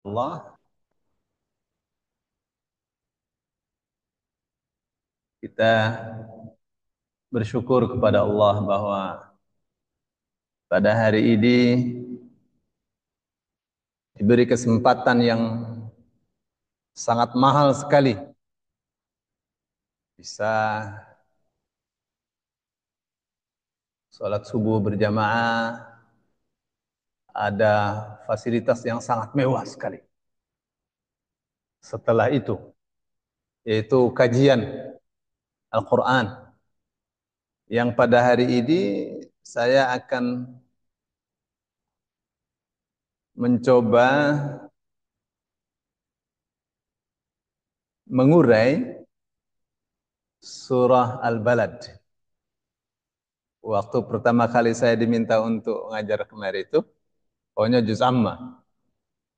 Allah, kita bersyukur kepada Allah bahwa pada hari ini diberi kesempatan yang sangat mahal sekali bisa sholat subuh berjamaah, ada fasilitas yang sangat mewah sekali. Setelah itu, yaitu kajian Al-Quran yang pada hari ini saya akan mencoba mengurai surah Al-Balad. Waktu pertama kali saya diminta untuk mengajar kemarin itu, pokoknya juz amma.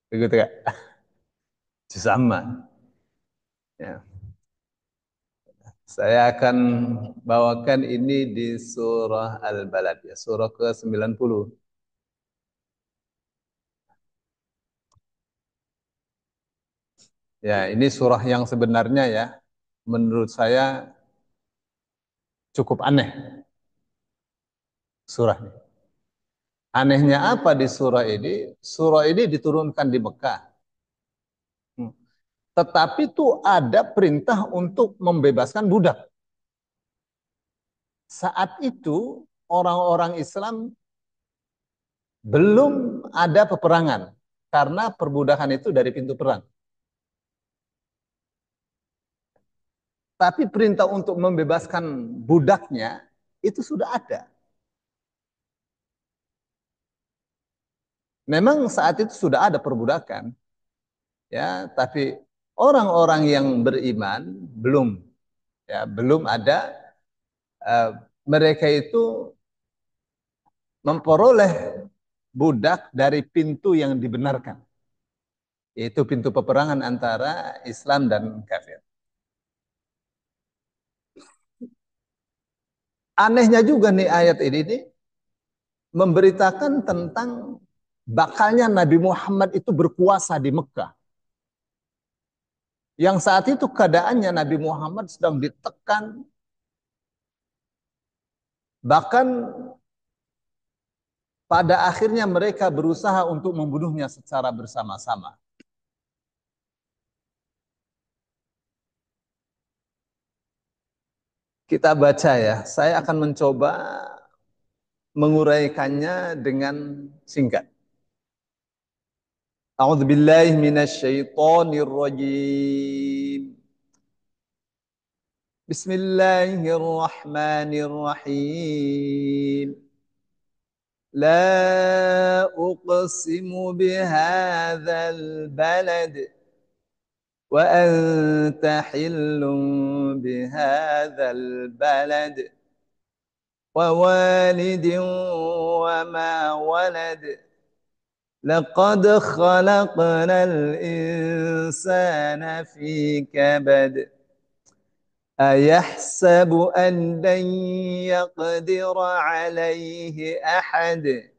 Begitu Kak? Juz amma. Ya. Saya akan bawakan ini di surah Al-Balad, ya, surah ke-90. Ya, ini surah yang sebenarnya ya, menurut saya cukup aneh surah ini. Anehnya apa di surah ini? Surah ini diturunkan di Mekah. Hmm. Tetapi itu ada perintah untuk membebaskan budak. Saat itu orang-orang Islam belum ada peperangan karena perbudakan itu dari pintu perang. Tapi perintah untuk membebaskan budaknya itu sudah ada. Memang saat itu sudah ada perbudakan, ya, tapi orang-orang yang beriman belum, ya, belum ada. uh, Mereka itu memperoleh budak dari pintu yang dibenarkan, yaitu pintu peperangan antara Islam dan kafir. Anehnya juga nih ayat ini nih, memberitakan tentang bakalnya Nabi Muhammad itu berkuasa di Mekah. Yang saat itu keadaannya Nabi Muhammad sedang ditekan, bahkan pada akhirnya mereka berusaha untuk membunuhnya secara bersama-sama. Kita baca ya, saya akan mencoba menguraikannya dengan singkat. A'udzu billahi minasyaitonir rajim. Bismillahirrahmanirrahim. لا أقسم بهذا البلد وأنت حل بهذا البلد ووالد وما ولد لقد خلقنا الإنسان في كبد أيحسب أن لن يقدر عليه أحد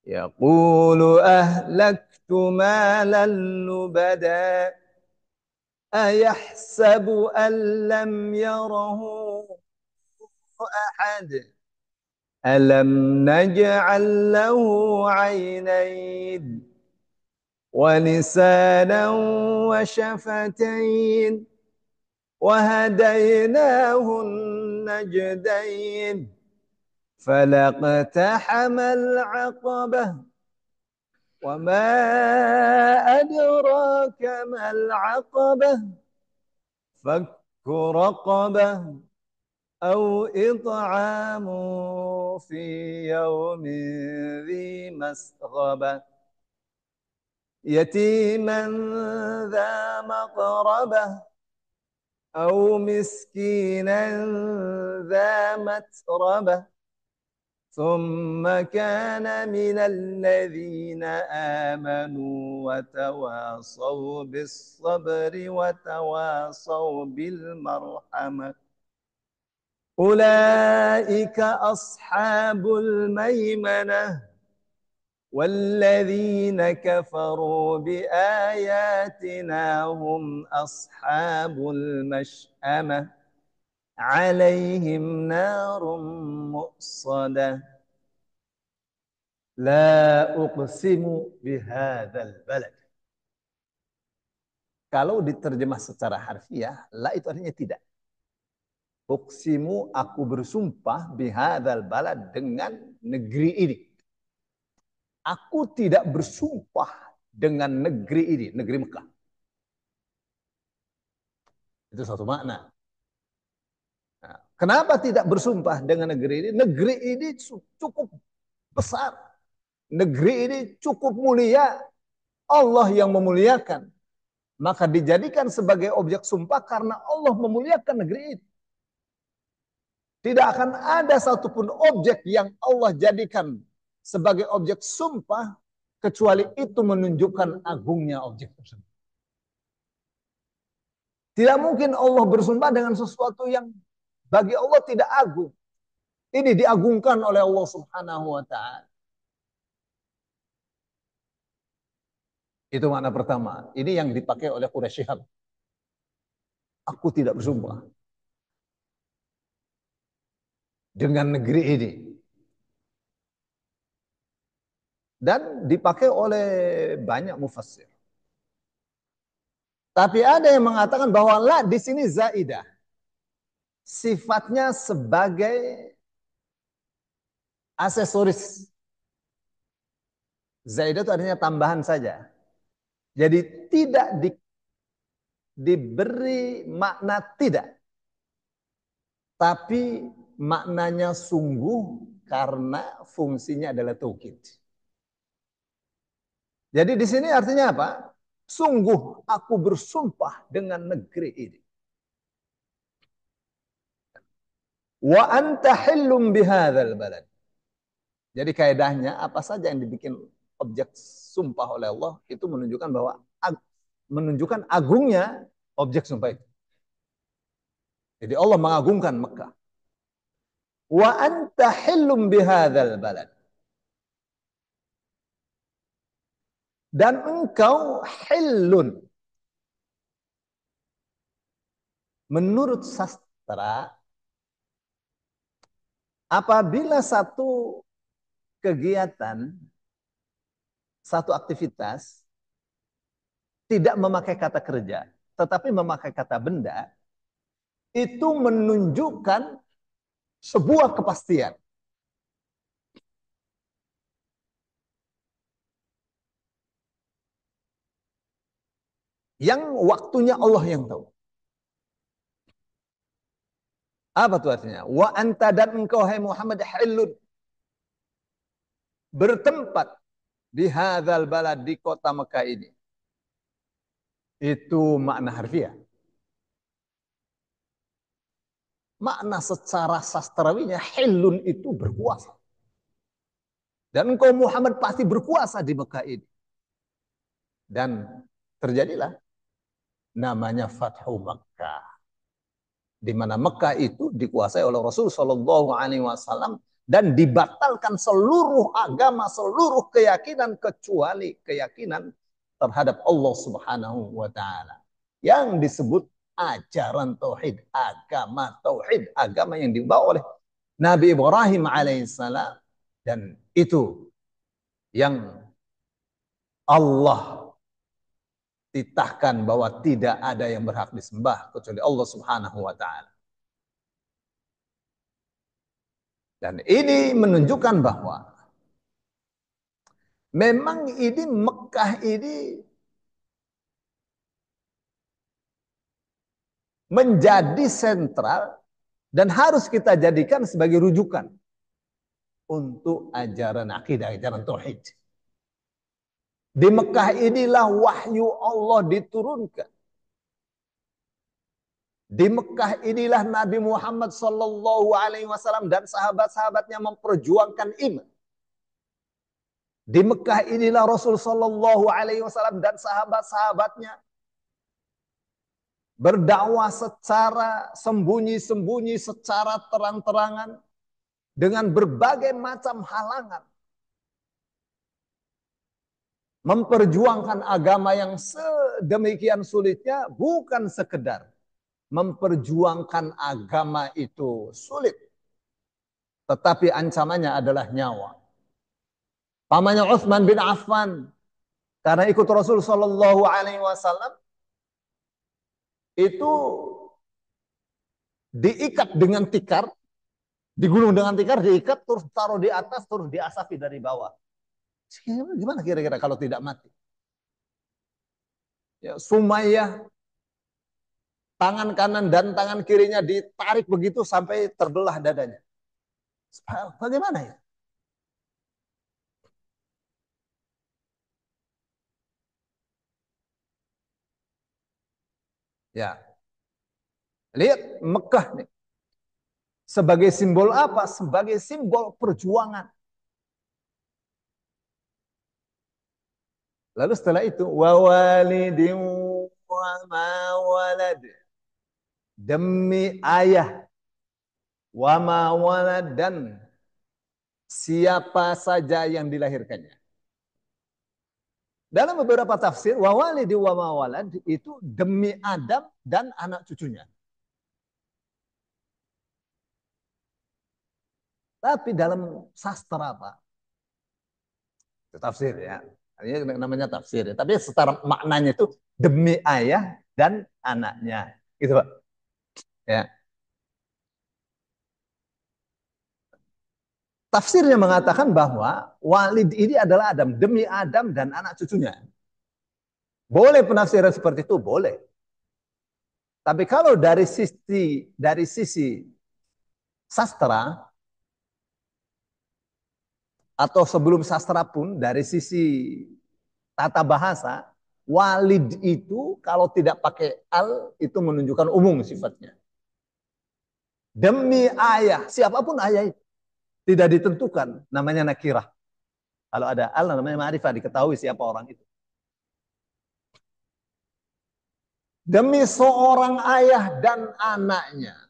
يقول أهلكت مالا لبدا أيحسب أن لم يره أحد ألم نجعل له عينين ولسانا وشفتين وهديناه النجدين فلاقتحم العقبة وما أدراك ما العقبة فك رقبة أو إطعام في يوم ذي مسغبة يتيما ذا مقربة أو مسكينا ذا متربة ثم كان من الذين آمنوا وتواصوا بالصبر وتواصوا بالمرحمة أولئك أصحاب الميمنة والذين كفروا بآياتنا هم أصحاب المشأمة عليهم نار مؤصدة لا أقسم بهذا البلد. Kalau diterjemah secara harfiah, la itu artinya tidak. Uqsimu, aku bersumpah bihadzal balad, dengan negeri ini. Aku tidak bersumpah dengan negeri ini, negeri Mekah. Itu satu makna. Nah, kenapa tidak bersumpah dengan negeri ini? Negeri ini cukup besar. Negeri ini cukup mulia. Allah yang memuliakan. Maka dijadikan sebagai objek sumpah karena Allah memuliakan negeri ini. Tidak akan ada satupun objek yang Allah jadikan sebagai objek sumpah kecuali itu menunjukkan agungnya objek tersebut. Tidak mungkin Allah bersumpah dengan sesuatu yang bagi Allah tidak agung. Ini diagungkan oleh Allah Subhanahu wa taala. Itu makna pertama. Ini yang dipakai oleh Quraisy Shihab. Aku tidak bersumpah dengan negeri ini. Dan dipakai oleh banyak mufassir. Tapi ada yang mengatakan bahwa la di sini zaidah. Sifatnya sebagai aksesoris. Zaidah itu artinya tambahan saja. Jadi tidak diberi makna tidak. Tapi maknanya sungguh karena fungsinya adalah taukid. Jadi di sini artinya apa? Sungguh aku bersumpah dengan negeri ini. Wa anta hillum bihadzal balad. Jadi kaidahnya apa saja yang dibikin objek sumpah oleh Allah itu menunjukkan bahwa menunjukkan agungnya objek sumpah itu. Jadi Allah mengagungkan Mekah. Wa anta hillum bihadzal balad. Dan engkau hillun. Menurut sastra, apabila satu kegiatan, satu aktivitas tidak memakai kata kerja, tetapi memakai kata benda, itu menunjukkan sebuah kepastian. Yang waktunya Allah yang tahu. Apa itu artinya? Wa anta, dan engkau hai Muhammad hillun, bertempat di hadzal balad, di kota Mekah ini. Itu makna harfiah. Makna secara sastrawinya hillun itu berkuasa. Dan engkau Muhammad pasti berkuasa di Mekah ini. Dan terjadilah namanya Fathu Makkah. Di mana Mekah itu dikuasai oleh Rasul Shallallahu Alaihi Wasallam dan dibatalkan seluruh agama, seluruh keyakinan kecuali keyakinan terhadap Allah Subhanahu Wa Taala yang disebut ajaran tauhid, agama yang dibawa oleh Nabi Ibrahim alaihissalam, dan itu yang Allah titahkan bahwa tidak ada yang berhak disembah kecuali Allah Subhanahu wa taala. Dan ini menunjukkan bahwa memang ini Mekah ini menjadi sentral dan harus kita jadikan sebagai rujukan untuk ajaran akidah, ajaran tauhid. Di Mekah inilah wahyu Allah diturunkan. Di Mekah inilah Nabi Muhammad Sallallahu Alaihi Wasallam dan sahabat-sahabatnya memperjuangkan iman. Di Mekah inilah Rasul Sallallahu Alaihi Wasallam dan sahabat-sahabatnya berdakwah secara sembunyi-sembunyi, secara terang-terangan, dengan berbagai macam halangan. Memperjuangkan agama yang sedemikian sulitnya bukan sekedar memperjuangkan agama itu sulit, tetapi ancamannya adalah nyawa. Pamannya Utsman bin Affan karena ikut Rasul Shallallahu Alaihi Wasallam itu diikat dengan tikar, digulung dengan tikar, diikat, terus taruh di atas, terus diasapi dari bawah. Gimana kira-kira kalau tidak mati? Ya, Sumayyah tangan kanan dan tangan kirinya ditarik begitu sampai terbelah dadanya. Bagaimana ya? Ya, lihat Mekah nih. Sebagai simbol apa? Sebagai simbol perjuangan. Lalu setelah itu wawalidin wa ma walad, demi ayah wa ma walad, dan siapa saja yang dilahirkannya. Dalam beberapa tafsir wawalidi wa ma walad itu demi Adam dan anak cucunya. Tapi dalam sastra Pak, itu tafsir ya. Ini namanya tafsir ya. Tapi secara maknanya itu demi ayah dan anaknya. Gitu Pak. Ya. Tafsirnya mengatakan bahwa walid ini adalah Adam, demi Adam dan anak cucunya. Boleh penafsiran seperti itu, boleh. Tapi kalau dari sisi sastra atau sebelum sastra pun dari sisi tata bahasa, walid itu kalau tidak pakai al itu menunjukkan umum sifatnya. Demi ayah, siapapun ayah itu tidak ditentukan, namanya nakirah. Kalau ada al namanya ma'rifah, diketahui siapa orang itu. Demi seorang ayah dan anaknya.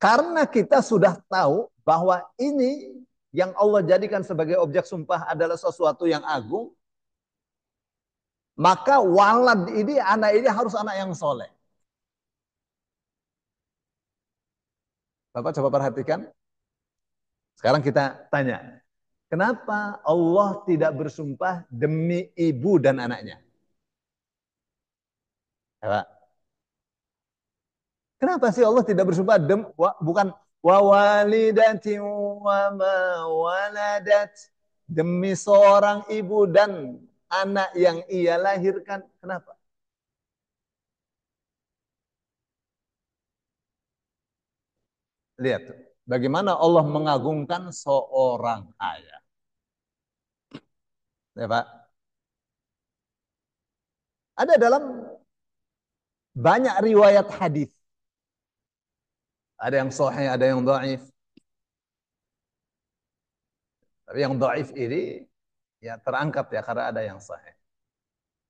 Karena kita sudah tahu bahwa ini yang Allah jadikan sebagai objek sumpah adalah sesuatu yang agung, maka walad ini, anak ini harus anak yang soleh. Bapak coba perhatikan. Sekarang kita tanya, kenapa Allah tidak bersumpah demi ibu dan anaknya? Ya, Pak. Kenapa sih Allah tidak bersumpah bukan wa walidati wa ma waladat, demi seorang ibu dan anak yang ia lahirkan? Kenapa? Lihat bagaimana Allah mengagungkan seorang ayah. Ya, Pak. Ada dalam banyak riwayat hadis. Ada yang sahih, ada yang dhaif. Tapi yang dhaif ini ya terangkat ya karena ada yang sahih.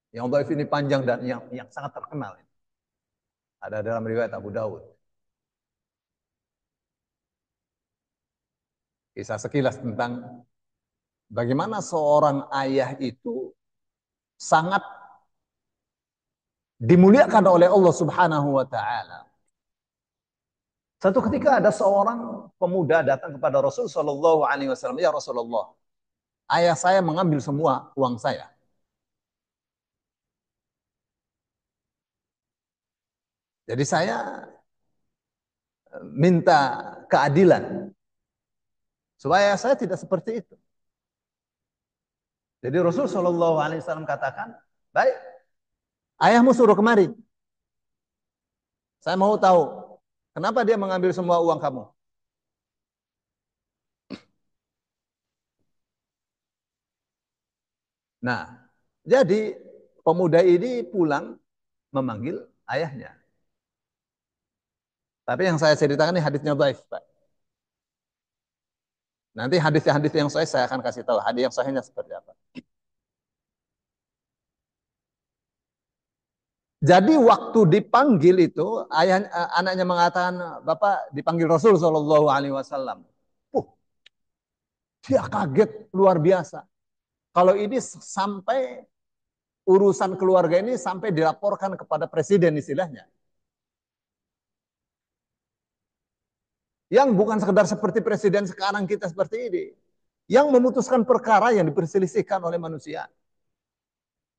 Yang dhaif ini panjang dan yang sangat terkenal. Ada dalam riwayat Abu Dawud. Kisah sekilas tentang bagaimana seorang ayah itu sangat dimuliakan oleh Allah Subhanahu wa taala. Satu ketika ada seorang pemuda datang kepada Rasul Shallallahu alaihi wasallam, "Ya Rasulullah, ayah saya mengambil semua uang saya. Jadi saya minta keadilan supaya saya tidak seperti itu." Jadi Rasul Shallallahu alaihi wasallam katakan, "Baik, ayahmu suruh kemari. Saya mau tahu kenapa dia mengambil semua uang kamu." Nah, jadi pemuda ini pulang memanggil ayahnya. Tapi yang saya ceritakan ini hadisnya dhaif, Pak. Nanti hadis-hadis yang saya akan kasih tahu hadis yang sahihnya seperti apa. Jadi waktu dipanggil itu ayah anaknya mengatakan, "Bapak dipanggil Rasul Shallallahu alaihi wasallam." Dia kaget luar biasa. Kalau ini sampai urusan keluarga ini sampai dilaporkan kepada presiden istilahnya. Yang bukan sekedar seperti presiden sekarang kita seperti ini. Yang memutuskan perkara yang diperselisihkan oleh manusia.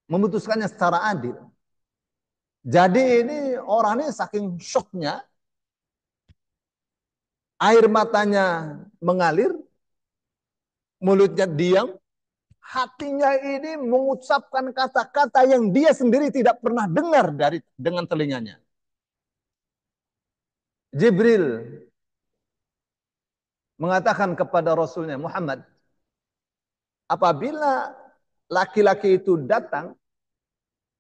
Memutuskannya secara adil. Jadi ini orang ini saking shocknya, air matanya mengalir, mulutnya diam, hatinya ini mengucapkan kata-kata yang dia sendiri tidak pernah dengar dengan telinganya. Jibril mengatakan kepada Rasulnya Muhammad, apabila laki-laki itu datang,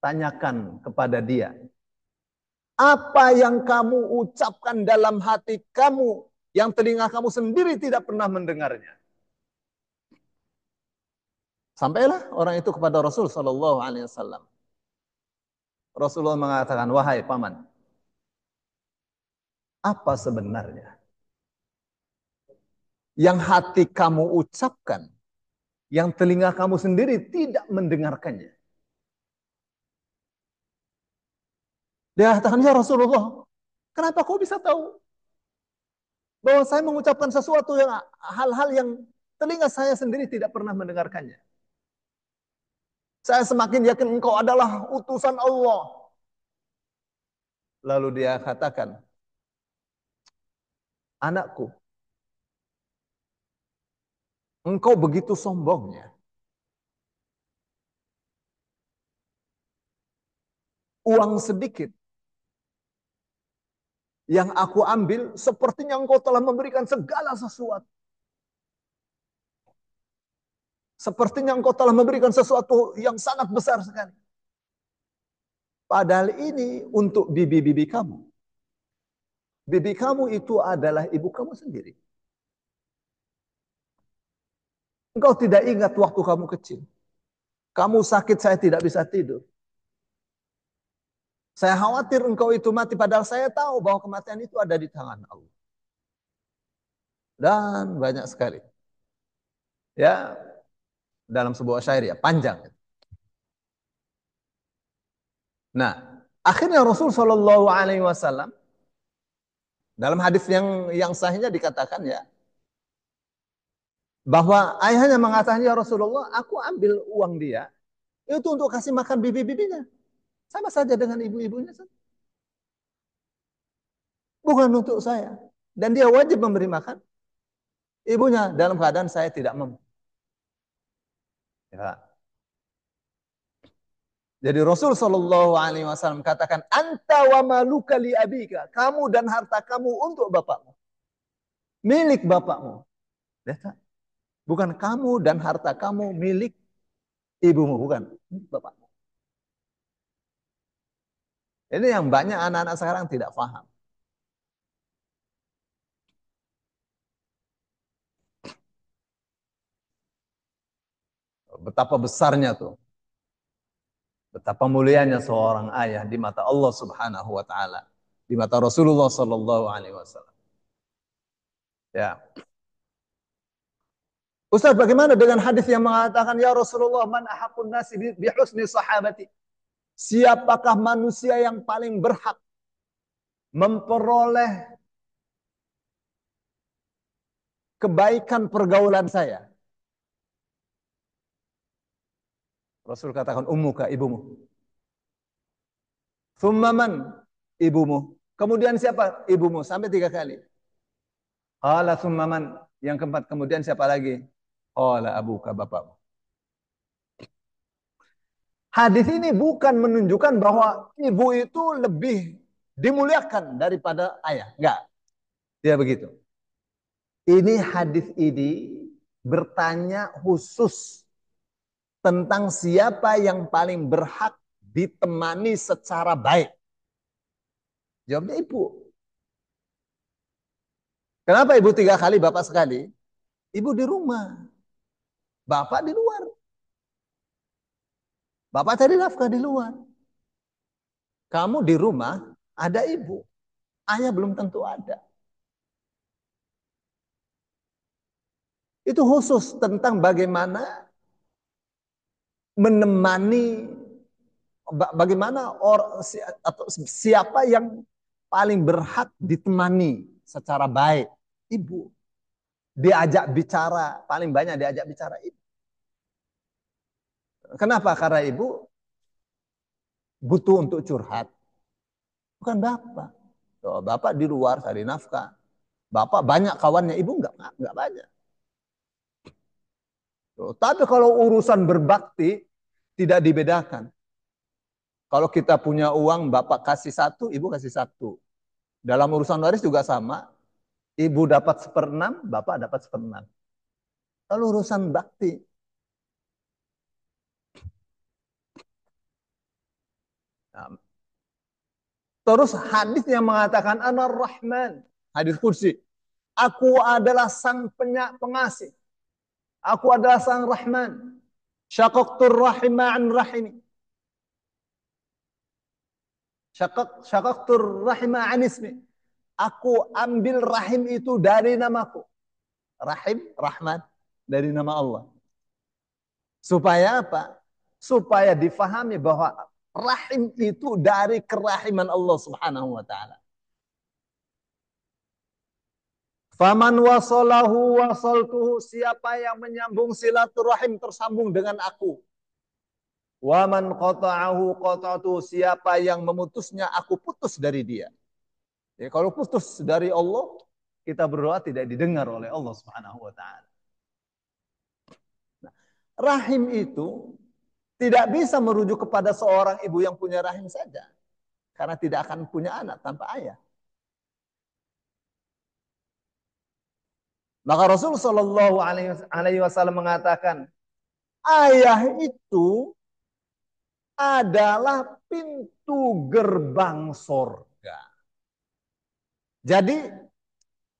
tanyakan kepada dia, apa yang kamu ucapkan dalam hati kamu yang telinga kamu sendiri tidak pernah mendengarnya. Sampailah orang itu kepada Rasul Shallallahu Alaihi Wasallam. Rasulullah mengatakan, wahai paman, apa sebenarnya yang hati kamu ucapkan, yang telinga kamu sendiri tidak mendengarkannya? Dia katakan, ya Rasulullah, kenapa kau bisa tahu bahwa saya mengucapkan sesuatu yang hal-hal yang telinga saya sendiri tidak pernah mendengarkannya? Saya semakin yakin engkau adalah utusan Allah. Lalu dia katakan, anakku, engkau begitu sombongnya. Uang sedikit yang aku ambil, sepertinya engkau telah memberikan segala sesuatu. Sepertinya engkau telah memberikan sesuatu yang sangat besar sekali. Padahal ini untuk bibi-bibi kamu. Bibi kamu itu adalah ibu kamu sendiri. Engkau tidak ingat waktu kamu kecil. Kamu sakit, saya tidak bisa tidur. Saya khawatir engkau itu mati, padahal saya tahu bahwa kematian itu ada di tangan Allah. Dan banyak sekali. Ya, dalam sebuah syair ya, panjang. Nah, akhirnya Rasul Shallallahu Alaihi Wasallam dalam hadis yang sahihnya dikatakan ya, bahwa ayahnya mengatakan, ya Rasulullah, aku ambil uang dia itu untuk kasih makan bibi-bibinya. Sama saja dengan ibu-ibunya. Bukan untuk saya. Dan dia wajib memberi makan ibunya dalam keadaan saya tidak mampu. Ya. Jadi Rasul Shallallahu Alaihi Wasallam katakan, anta wa maluka li abika, kamu dan harta kamu untuk bapakmu, milik bapakmu. Bukan kamu dan harta kamu milik ibumu, bukan bapakmu. Ini yang banyak anak-anak sekarang tidak paham. Betapa besarnya tuh. Betapa mulianya seorang ayah di mata Allah Subhanahu wa taala, di mata Rasulullah sallallahu alaihi wasallam. Ya. Ustaz, bagaimana dengan hadis yang mengatakan, ya Rasulullah, man ahaqqun nasi bi husni sahabati? Siapakah manusia yang paling berhak memperoleh kebaikan pergaulan saya? Rasul katakan, ummuka, ibumu. Thumma man? Ibumu. Kemudian siapa? Ibumu. Sampai 3 kali. Qala thumma man? Yang keempat, kemudian siapa lagi? Qala abuka, bapakmu. Hadis ini bukan menunjukkan bahwa ibu itu lebih dimuliakan daripada ayah. Enggak. Dia begitu. Ini hadis ini bertanya khusus tentang siapa yang paling berhak ditemani secara baik. Jawabnya ibu. Kenapa ibu 3 kali, bapak sekali? Ibu di rumah, bapak di luar. Bapak cari nafkah di luar. Kamu di rumah, ada ibu. Ayah belum tentu ada. Itu khusus tentang bagaimana menemani, bagaimana atau siapa yang paling berhak ditemani secara baik. Ibu. Diajak bicara, paling banyak diajak bicara ibu. Kenapa? Karena ibu butuh untuk curhat. Bukan bapak. Tuh, bapak di luar cari nafkah. Bapak banyak kawannya, ibu enggak banyak. Tuh, tapi kalau urusan berbakti tidak dibedakan. Kalau kita punya uang, bapak kasih satu, ibu kasih satu. Dalam urusan waris juga sama. Ibu dapat seperenam, bapak dapat seperenam. Kalau urusan bakti, nah, terus hadis yang mengatakan Anar Rahman, hadis kursi. Aku adalah sang pengasih. Aku adalah sang Rahman. Syaqaqtur rahima an rahimi. Syaqaqtur rahima an ismi. Aku ambil rahim itu dari namaku. Rahim, Rahman, dari nama Allah. Supaya apa? Supaya difahami bahwa rahim itu dari kerahiman Allah Subhanahu wa taala. Faman wasalahu wasaltuhu, siapa yang menyambung silaturahim tersambung dengan aku. Waman qata'ahu qata'tu, siapa yang memutusnya aku putus dari dia. Ya, kalau putus dari Allah, kita berdoa tidak didengar oleh Allah Subhanahu wa taala. Rahim itu tidak bisa merujuk kepada seorang ibu yang punya rahim saja. Karena tidak akan punya anak tanpa ayah. Maka Rasul Shallallahu Alaihi Wasallam mengatakan, ayah itu adalah pintu gerbang surga. Jadi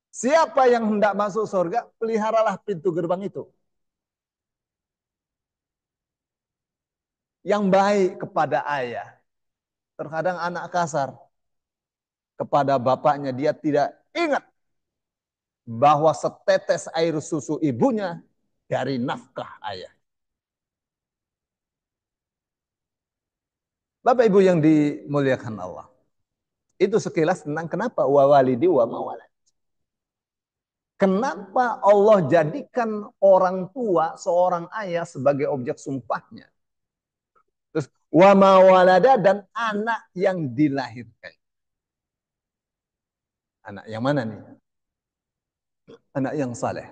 siapa yang hendak masuk surga, peliharalah pintu gerbang itu. Yang baik kepada ayah. Terkadang anak kasar kepada bapaknya, dia tidak ingat bahwa setetes air susu ibunya dari nafkah ayah. Bapak Ibu yang dimuliakan Allah. Itu sekilas tentang kenapa wa walidi wa mawalad. Kenapa Allah jadikan orang tua, seorang ayah sebagai objek sumpahnya. Terus wa mawalada, dan anak yang dilahirkan. Anak yang mana nih? Anak yang saleh.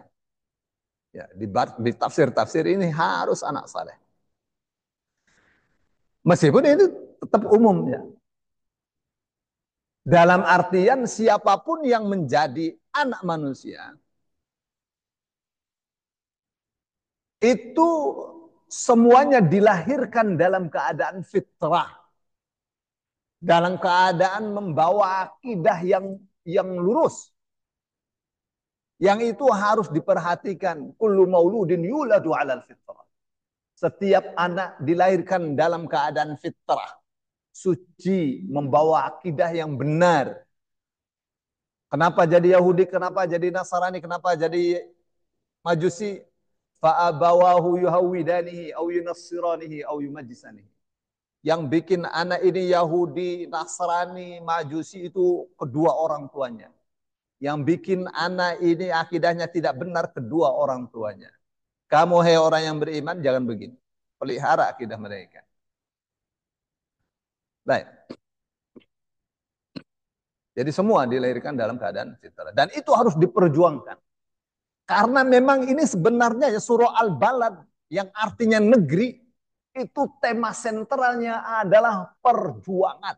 Ya, di tafsir-tafsir ini harus anak saleh. Meskipun itu tetap umum ya. Dalam artian siapapun yang menjadi anak manusia, itu semuanya dilahirkan dalam keadaan fitrah. Dalam keadaan membawa akidah yang lurus. Yang itu harus diperhatikan. Kullu mauludin yuladu alal fitrah. Setiap anak dilahirkan dalam keadaan fitrah. Suci, membawa akidah yang benar. Kenapa jadi Yahudi, kenapa jadi Nasrani, kenapa jadi Majusi? Fa'abawahu yuhawidanihi au yunassiranihi au yumajisanihi. Yang bikin anak ini Yahudi, Nasrani, Majusi itu kedua orang tuanya. Yang bikin anak ini akidahnya tidak benar kedua orang tuanya. Kamu hai orang yang beriman jangan begini. Pelihara akidah mereka. Baik. Jadi semua dilahirkan dalam keadaan fitrah. Dan itu harus diperjuangkan. Karena memang ini sebenarnya ya surah Al-Balad yang artinya negeri, itu tema sentralnya adalah perjuangan.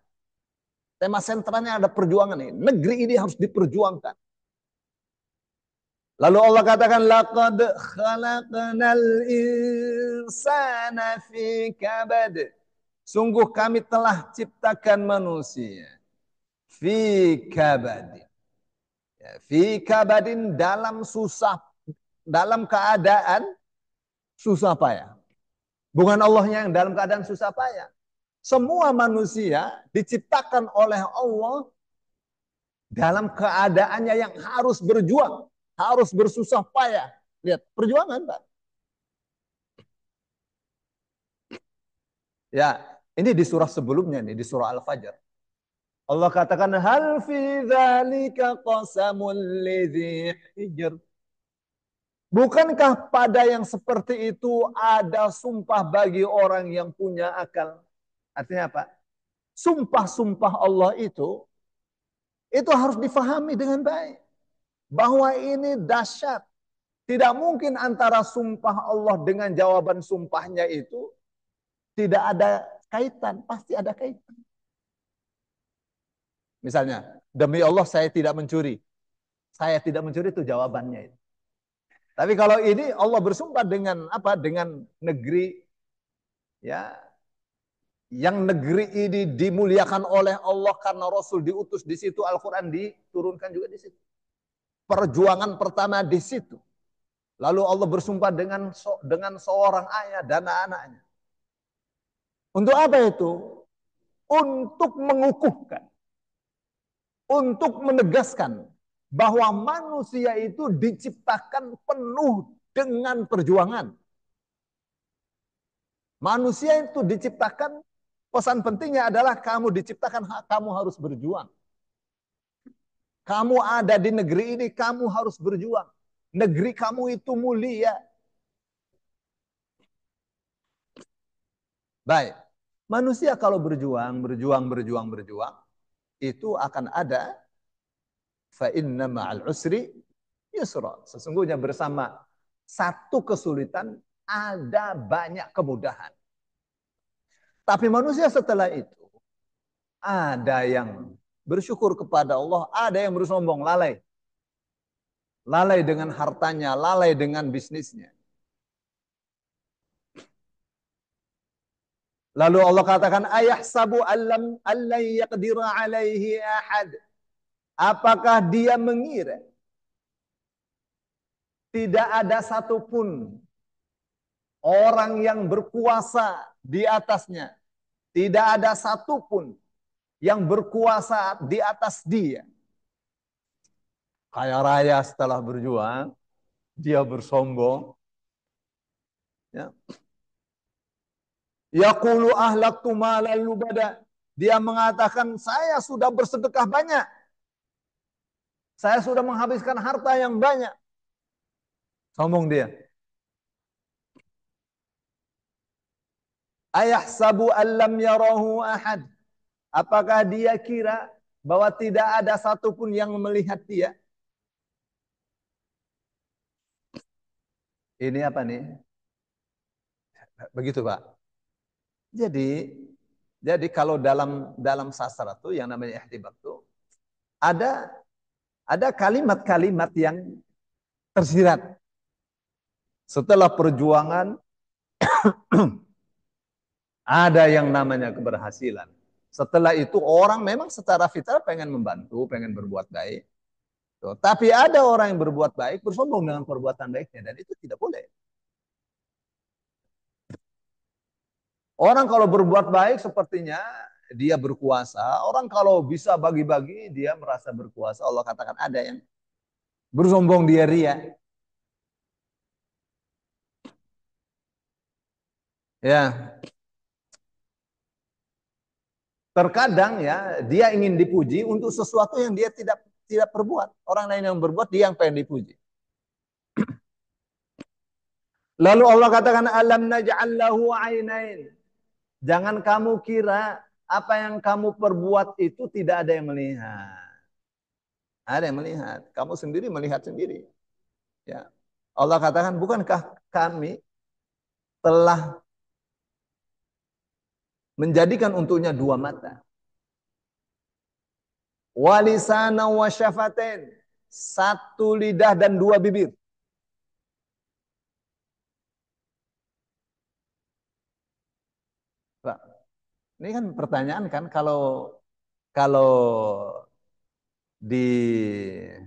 Tema sentralnya ada perjuangan ini. Negeri ini harus diperjuangkan. Lalu Allah katakan, laqad khalaqnal insana fi kabad. Sungguh kami telah ciptakan manusia fi kabadin. Ya, fi kabadin, dalam susah, dalam keadaan susah payah. Bukan Allahnya yang dalam keadaan susah payah. Semua manusia diciptakan oleh Allah dalam keadaannya yang harus berjuang, harus bersusah payah, Lihat, perjuangan, Pak. Ya, ini di surah sebelumnya nih, di surah Al-Fajr. Allah katakan, hal fi dzalika qasamul lidzi hijr. Bukankah pada yang seperti itu ada sumpah bagi orang yang punya akal? Artinya apa? Sumpah-sumpah Allah itu harus difahami dengan baik. Bahwa ini dahsyat. Tidak mungkin antara sumpah Allah dengan jawaban sumpahnya itu tidak ada kaitan. Pasti ada kaitan. Misalnya, demi Allah saya tidak mencuri. Saya tidak mencuri itu jawabannya. Tapi kalau ini Allah bersumpah dengan apa? Dengan negeri ya yang negeri ini dimuliakan oleh Allah karena Rasul diutus di situ, Al-Quran diturunkan juga di situ. Perjuangan pertama di situ. Lalu Allah bersumpah dengan seorang ayah dan anak-anaknya. Untuk apa itu? Untuk mengukuhkan, untuk menegaskan bahwa manusia itu diciptakan penuh dengan perjuangan. Manusia itu diciptakan, pesan pentingnya adalah kamu diciptakan, kamu harus berjuang. Kamu ada di negeri ini, kamu harus berjuang. Negeri kamu itu mulia. Baik. Manusia kalau berjuang, itu akan ada fa inna ma'al usri yusra. Sesungguhnya bersama satu kesulitan ada banyak kemudahan. Tapi manusia setelah itu ada yang bersyukur kepada Allah, ada yang bersombong, lalai. Lalai dengan hartanya, lalai dengan bisnisnya. Lalu Allah katakan, ayahsabu allam allan yaqdira alaihi ahad. Apakah dia mengira tidak ada satupun orang yang berkuasa di atasnya. Tidak ada satupun yang berkuasa di atas dia. Kaya raya setelah berjuang, dia bersombong. Ya. Yaqulu ahlaktu malan lubada. Dia mengatakan, saya sudah bersedekah banyak. Saya sudah menghabiskan harta yang banyak. Sombong dia. Ayahsabu allam yarahu ahad. Apakah dia kira bahwa tidak ada satupun yang melihat dia? Ini apa nih? Begitu, Pak. Jadi kalau dalam sastra itu yang namanya ihtibar itu ada kalimat-kalimat yang tersirat. Setelah perjuangan ada yang namanya keberhasilan. Setelah itu orang memang secara fitrah pengen membantu, pengen berbuat baik. Tapi ada orang yang berbuat baik bersombong dengan perbuatan baiknya dan itu tidak boleh. Orang kalau berbuat baik sepertinya dia berkuasa. Orang kalau bisa bagi-bagi dia merasa berkuasa. Allah katakan ada yang bersombong dia ria. Ya, terkadang ya dia ingin dipuji untuk sesuatu yang dia tidak perbuat. Orang lain yang berbuat, dia yang pengen dipuji. Lalu Allah katakan alam naj'al lahu ainain. Jangan kamu kira apa yang kamu perbuat itu tidak ada yang melihat. Ada yang melihat. Kamu sendiri melihat sendiri. Ya. Allah katakan, bukankah kami telah menjadikan untuknya dua mata. Walisana wa syafatain. Satu lidah dan dua bibir. Pak, ini kan pertanyaan kan kalau difahami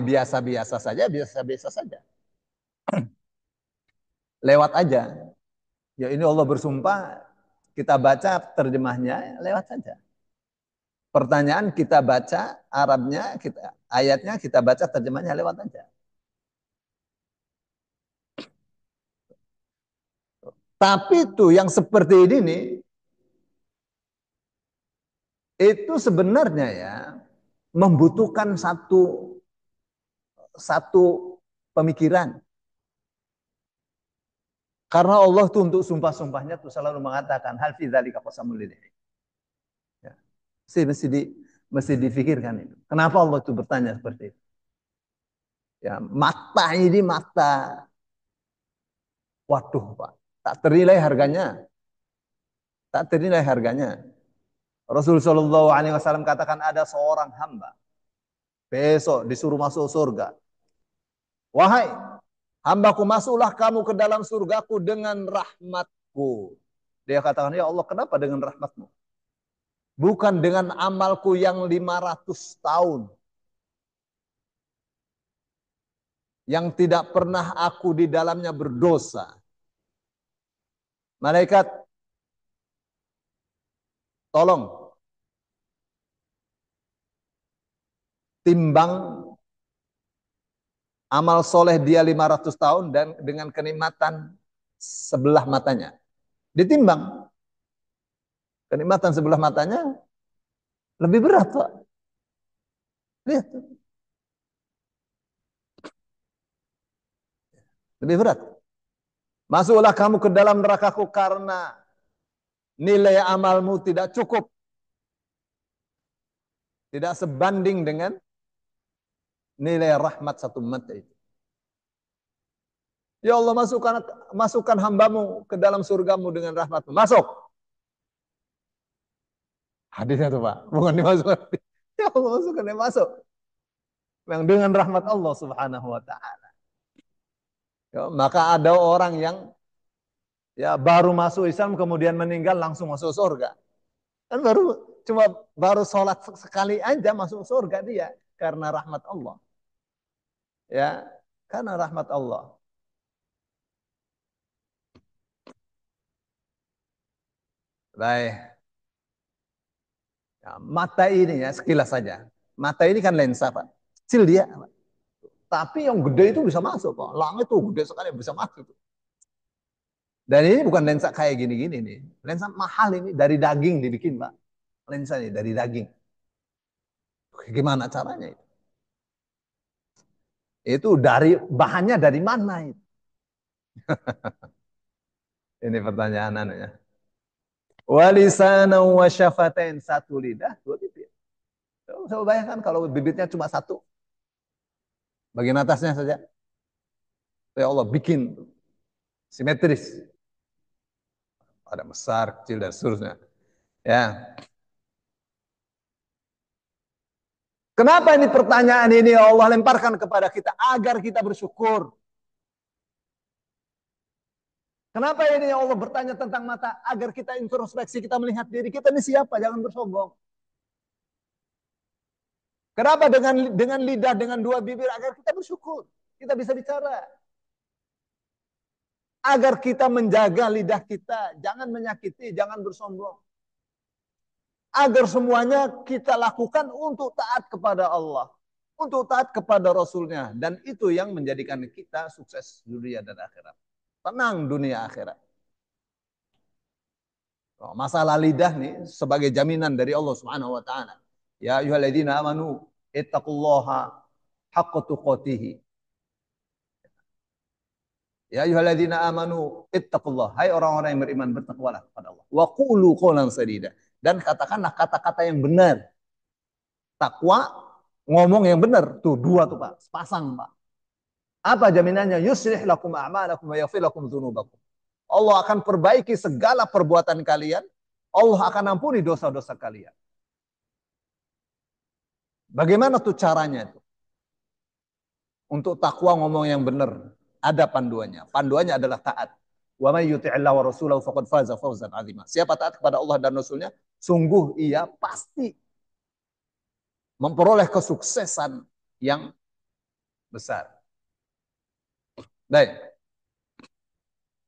biasa-biasa saja, biasa-biasa saja. Lewat aja. Ya ini Allah bersumpah, kita baca terjemahnya lewat saja. Pertanyaan kita baca Arabnya, ayatnya kita baca terjemahnya lewat aja. Tapi tuh yang seperti ini nih, itu sebenarnya ya membutuhkan satu satu pemikiran. Karena Allah tuh untuk sumpah-sumpahnya tuh selalu mengatakan hal fi dzalika qasamul lil. Ya. Mesti, mesti, di, mesti difikirkan itu. Kenapa Allah itu bertanya seperti itu? Ya, mata ini mata. Waduh, Pak. Tak ternilai harganya. Tak ternilai harganya. Rasul Shallallahu Alaihi Wasallam katakan ada seorang hamba besok disuruh masuk surga. Wahai hambaku, masuklah kamu ke dalam surgaku dengan rahmatku. Dia katakan, ya Allah, kenapa dengan rahmatmu? Bukan dengan amalku yang 500 tahun. Yang tidak pernah aku di dalamnya berdosa. Malaikat, tolong timbang amal soleh dia 500 tahun dan dengan kenikmatan sebelah matanya. Ditimbang. Kenikmatan sebelah matanya lebih berat, Pak. Lihat. Lebih berat. Masuklah kamu ke dalam nerakaku karena nilai amalmu tidak cukup. Tidak sebanding dengan nilai rahmat satu mata itu. Ya Allah, masukkan hambamu ke dalam surgamu dengan rahmatmu. Masuk. Hadisnya tuh Pak. Bukan dimasukkan. Ya Allah, masukkan dia masuk. Yang dengan rahmat Allah subhanahu wa ta'ala. Ya, maka ada orang yang ya baru masuk Islam kemudian meninggal langsung masuk surga. Kan baru sholat sekali aja masuk surga dia karena rahmat Allah. Ya, karena rahmat Allah. Baik. Ya, mata ini ya sekilas saja. Mata ini kan lensa, Pak. Kecil dia. Tapi yang gede itu bisa masuk, Pak. Langit tuh gede sekali bisa masuk. Dan ini bukan lensa kayak gini-gini nih. Lensa mahal ini dari daging dibikin, Pak. Lensa ini dari daging. Gimana caranya itu? Itu dari bahannya dari mana itu? Ini pertanyaan anunya. Walisana wa syafatain, satu lidah, dua bibir. Coba bayangkan kalau bibirnya cuma satu. Bagian atasnya saja. Ya Allah bikin simetris. Ada besar, kecil, dan seterusnya. Ya. Kenapa ini pertanyaan ini Allah lemparkan kepada kita agar kita bersyukur? Kenapa ini Allah bertanya tentang mata agar kita introspeksi, kita melihat diri kita ini siapa, jangan bersombong. Kenapa dengan lidah, dengan dua bibir agar kita bersyukur, kita bisa bicara. Agar kita menjaga lidah kita, jangan menyakiti, jangan bersombong. Agar semuanya kita lakukan untuk taat kepada Allah, untuk taat kepada Rasulnya, dan itu yang menjadikan kita sukses dunia dan akhirat, tenang dunia akhirat. Masalah lidah nih sebagai jaminan dari Allah Subhanahu wa taala. Ya ayyuhalladzina amanu ittaqullaha haqqa tuqatih. Ya ayyuhalladzina amanu ittaqullah. Hai orang-orang yang beriman, bertakwalah kepada Allah. Wa qulu qawlan sadida. Dan katakanlah kata-kata yang benar. Takwa, ngomong yang benar. Tuh dua tuh Pak, sepasang Pak. Apa jaminannya? Yuslih lakum a'malakum wa yaghfir lakum dzunubakum. Allah akan perbaiki segala perbuatan kalian. Allah akan ampuni dosa-dosa kalian. Bagaimana tuh caranya itu? Untuk takwa ngomong yang benar. Ada panduannya. Panduannya adalah taat. Wa may yuti'illah wa rasulahu faqad faza fawzan 'azima. Siapa taat kepada Allah dan Rasulnya, sungguh ia pasti memperoleh kesuksesan yang besar. Baik.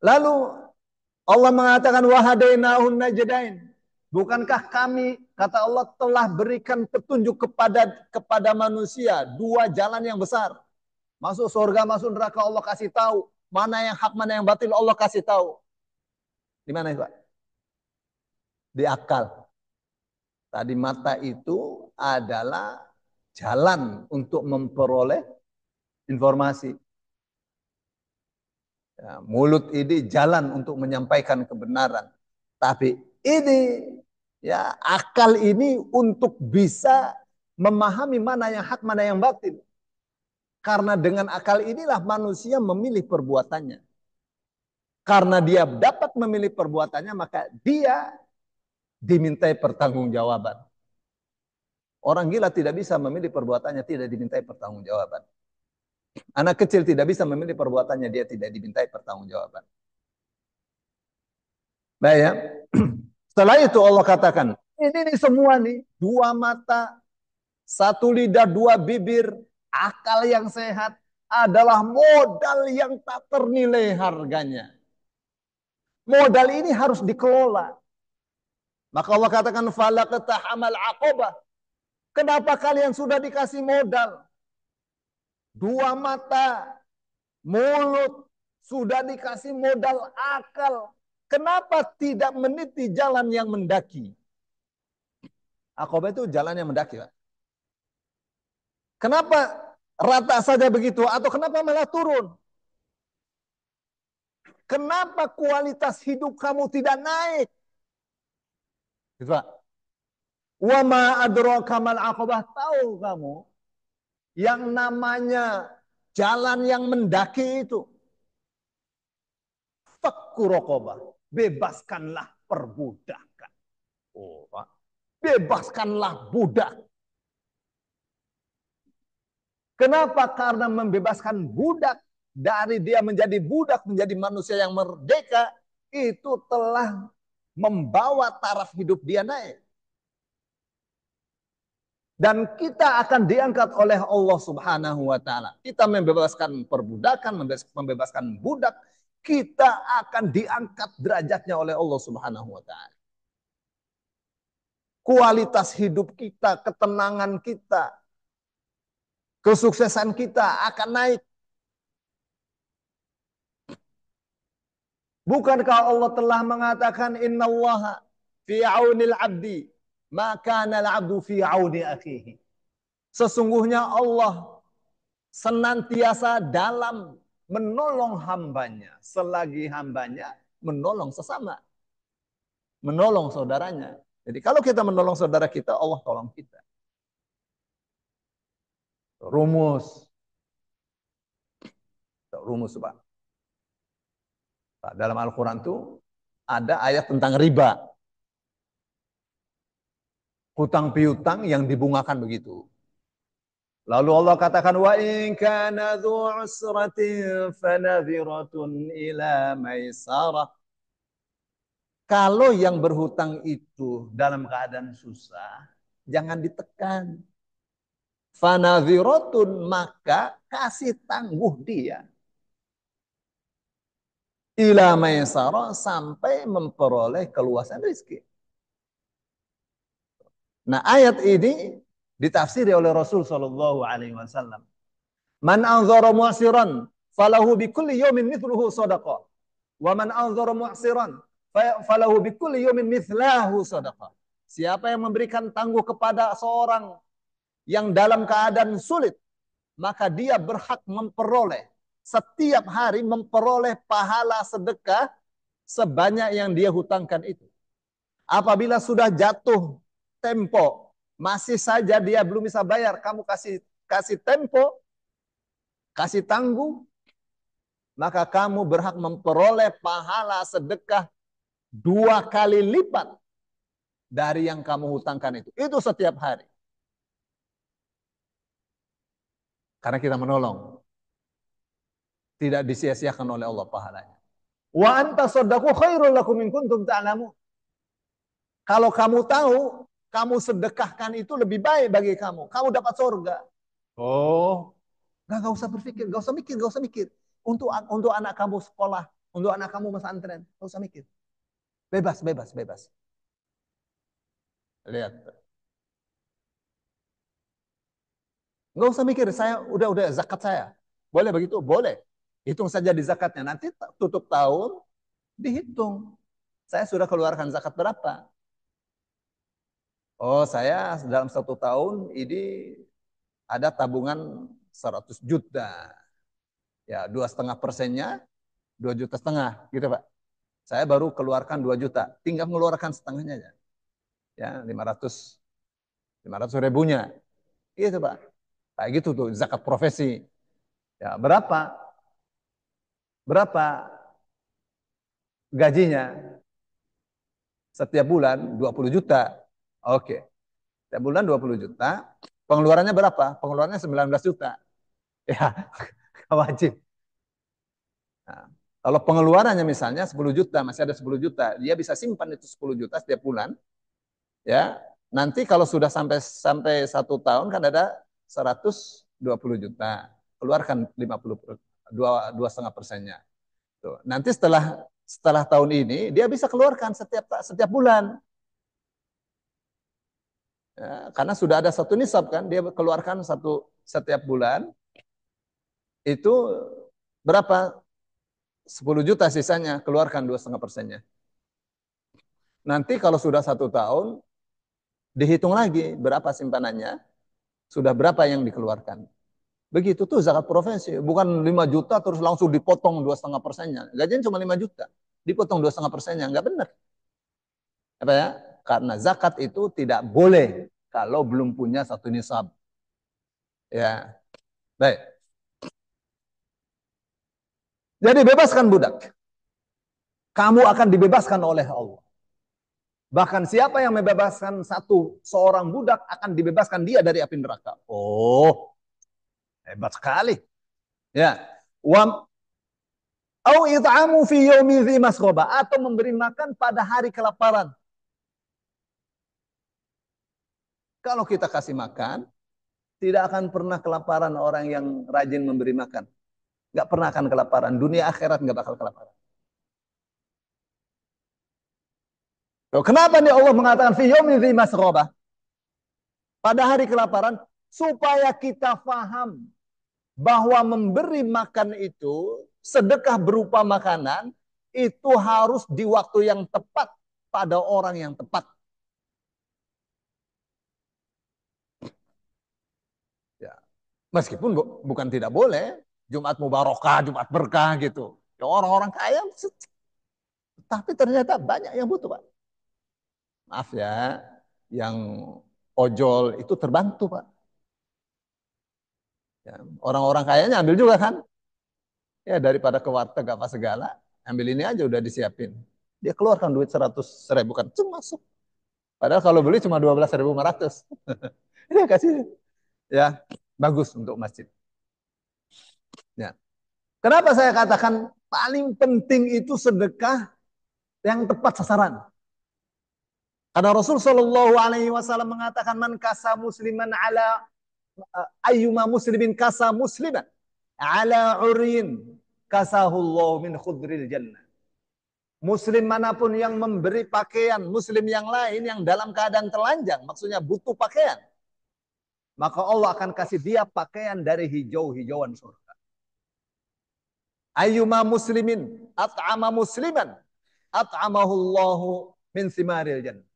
Lalu Allah mengatakan wahadainahun najdain. Bukankah kami, kata Allah, telah berikan petunjuk kepada manusia dua jalan yang besar. Masuk surga, masuk neraka, Allah kasih tahu. Mana yang hak, mana yang batil, Allah kasih tahu. Di mana itu, Pak? Di akal. Tadi mata itu adalah jalan untuk memperoleh informasi. Ya, mulut ini jalan untuk menyampaikan kebenaran. Tapi ini ya akal ini untuk bisa memahami mana yang hak, mana yang batil. Karena dengan akal inilah manusia memilih perbuatannya. Karena dia dapat memilih perbuatannya, maka dia dimintai pertanggungjawaban. Orang gila tidak bisa memilih perbuatannya, tidak dimintai pertanggungjawaban. Anak kecil tidak bisa memilih perbuatannya, dia tidak dimintai pertanggungjawaban. Baik ya. Setelah itu Allah katakan, ini nih semua nih, dua mata, satu lidah, dua bibir, akal yang sehat adalah modal yang tak ternilai harganya. Modal ini harus dikelola. Maka Allah katakan, falaqtahamal aqabah. Kenapa kalian sudah dikasih modal? Dua mata, mulut, sudah dikasih modal akal. Kenapa tidak meniti jalan yang mendaki? Aqabah itu jalan yang mendaki, Pak. Kenapa rata saja begitu? Atau kenapa malah turun? Kenapa kualitas hidup kamu tidak naik? Gitu, Pak. Wa ma adraka mal aqabah. Tahu kamu yang namanya jalan yang mendaki itu? Fakku raqabah. Bebaskanlah perbudakan. Oh, Pak. Bebaskanlah budak. Kenapa? Karena membebaskan budak dari dia menjadi budak, menjadi manusia yang merdeka, itu telah membawa taraf hidup dia naik. Dan kita akan diangkat oleh Allah Subhanahu wa taala. Kita membebaskan perbudakan, membebaskan budak, kita akan diangkat derajatnya oleh Allah Subhanahu wa taala. Kualitas hidup kita, ketenangan kita, kesuksesan kita akan naik. Bukankah Allah telah mengatakan innallaha fi aunil abdi maka al abdu fi auni akhihi. Sesungguhnya Allah senantiasa dalam menolong hambanya selagi hambanya menolong sesama, menolong saudaranya. Jadi kalau kita menolong saudara kita, Allah tolong kita. Rumus, rumus Pak. Dalam Al-Quran itu ada ayat tentang riba. Hutang piutang yang dibungakan begitu. Lalu Allah katakan wa in kana dzu usratin fanadhiratun ila maisarah. Kalau yang berhutang itu dalam keadaan susah, jangan ditekan. Fanadhiratun, maka kasih tangguh dia. Ila maisarah, sampai memperoleh keluasan rezeki. Nah, ayat ini ditafsiri oleh Rasul sallallahu alaihi wasallam. Man anzara mu'siran falahu bikulli yawmin mithluhu sadaqah. Wa man anzara mu'siran falahu bikulli yawmin mithlahu sadaqah. Siapa yang memberikan tangguh kepada seorang yang dalam keadaan sulit, maka dia berhak memperoleh setiap hari memperoleh pahala sedekah sebanyak yang dia hutangkan itu. Apabila sudah jatuh tempo, masih saja dia belum bisa bayar, kamu kasih tempo, kasih tangguh, maka kamu berhak memperoleh pahala sedekah 2 kali lipat dari yang kamu hutangkan itu. Itu setiap hari. Karena kita menolong. Tidak disia-siakan oleh Allah pahalanya. Wa anta sadaqu khairul lakum in kuntum ta'lamun. Kalau kamu tahu, kamu sedekahkan itu lebih baik bagi kamu. Kamu dapat surga. Oh, nggak usah berpikir, nggak usah mikir, nggak usah mikir. Untuk anak kamu sekolah, untuk anak kamu pesantren, nggak usah mikir. Bebas, bebas, bebas. Lihat. Nggak usah mikir, saya udah zakat saya. Boleh begitu? Boleh. Hitung saja di zakatnya. Nanti tutup tahun, dihitung. Saya sudah keluarkan zakat berapa? Oh, saya dalam 1 tahun ini ada tabungan 100 juta. Ya, 2,5%-nya 2,5 juta, gitu Pak. Saya baru keluarkan 2 juta, tinggal mengeluarkan setengahnya aja. Ya, 500 ribunya. Gitu Pak. Kayak gitu tuh zakat profesi. Ya, berapa? Berapa gajinya? Setiap bulan 20 juta. Oke. Setiap bulan 20 juta. Pengeluarannya berapa? Pengeluarannya 19 juta. Ya, wajib. Nah, kalau pengeluarannya misalnya 10 juta, masih ada 10 juta, dia bisa simpan itu 10 juta setiap bulan, ya. Nanti kalau sudah sampai sampai 1 tahun kan ada 120 juta. Keluarkan 50 dua setengah persennya. Tuh. Nanti setelah tahun ini dia bisa keluarkan setiap bulan. Ya, karena sudah ada satu nisab kan, dia keluarkan setiap bulan itu berapa? 10 juta sisanya, keluarkan 2,5%-nya. Nanti kalau sudah 1 tahun, dihitung lagi berapa simpanannya, sudah berapa yang dikeluarkan. Begitu tuh zakat profesi, bukan 5 juta terus langsung dipotong 2,5%-nya. Gajinya cuma 5 juta, dipotong 2,5%-nya, nggak benar. Apa ya? Karena zakat itu tidak boleh kalau belum punya satu nisab. Ya, baik. Jadi bebaskan budak. Kamu akan dibebaskan oleh Allah. Bahkan siapa yang membebaskan seorang budak akan dibebaskan dia dari api neraka. Oh, hebat sekali. Ya. Wa au it'amu fi yaumi dzi masghaba, atau memberi makan pada hari kelaparan. Kalau kita kasih makan, tidak akan pernah kelaparan orang yang rajin memberi makan. Nggak pernah akan kelaparan. Dunia akhirat nggak bakal kelaparan. Loh, kenapa nih Allah mengatakan fi yaumi dzi masghaba? Pada hari kelaparan, supaya kita faham bahwa memberi makan itu, sedekah berupa makanan, itu harus di waktu yang tepat pada orang yang tepat. Ya. Meskipun bukan tidak boleh, Jumat Mubarakah, Jumat Berkah gitu. Ya, orang-orang kaya, tapi ternyata banyak yang butuh, Pak. Maaf ya, yang ojol itu terbantu, Pak. Ya, orang-orang kayanya ambil juga kan. Ya, daripada ke warteg apa segala, ambil ini aja udah disiapin. Dia keluarkan duit 100 ribu kan, itu masuk. Padahal kalau beli cuma 12.500. Dia kasih, ya, bagus untuk masjid. Ya. Kenapa saya katakan paling penting itu sedekah yang tepat sasaran? Karena Rasul Shallallahu Alaihi Wasallam mengatakan man kasa musliman ala ayyuma muslimin kasa musliman ala urin kasahullahu min khudril jannah. Muslim manapun yang memberi pakaian muslim yang lain yang dalam keadaan telanjang, maksudnya butuh pakaian, maka Allah akan kasih dia pakaian dari hijau-hijauan surga. Ayyuma muslimin at'ama musliman at'amahullahu min simaril jannah.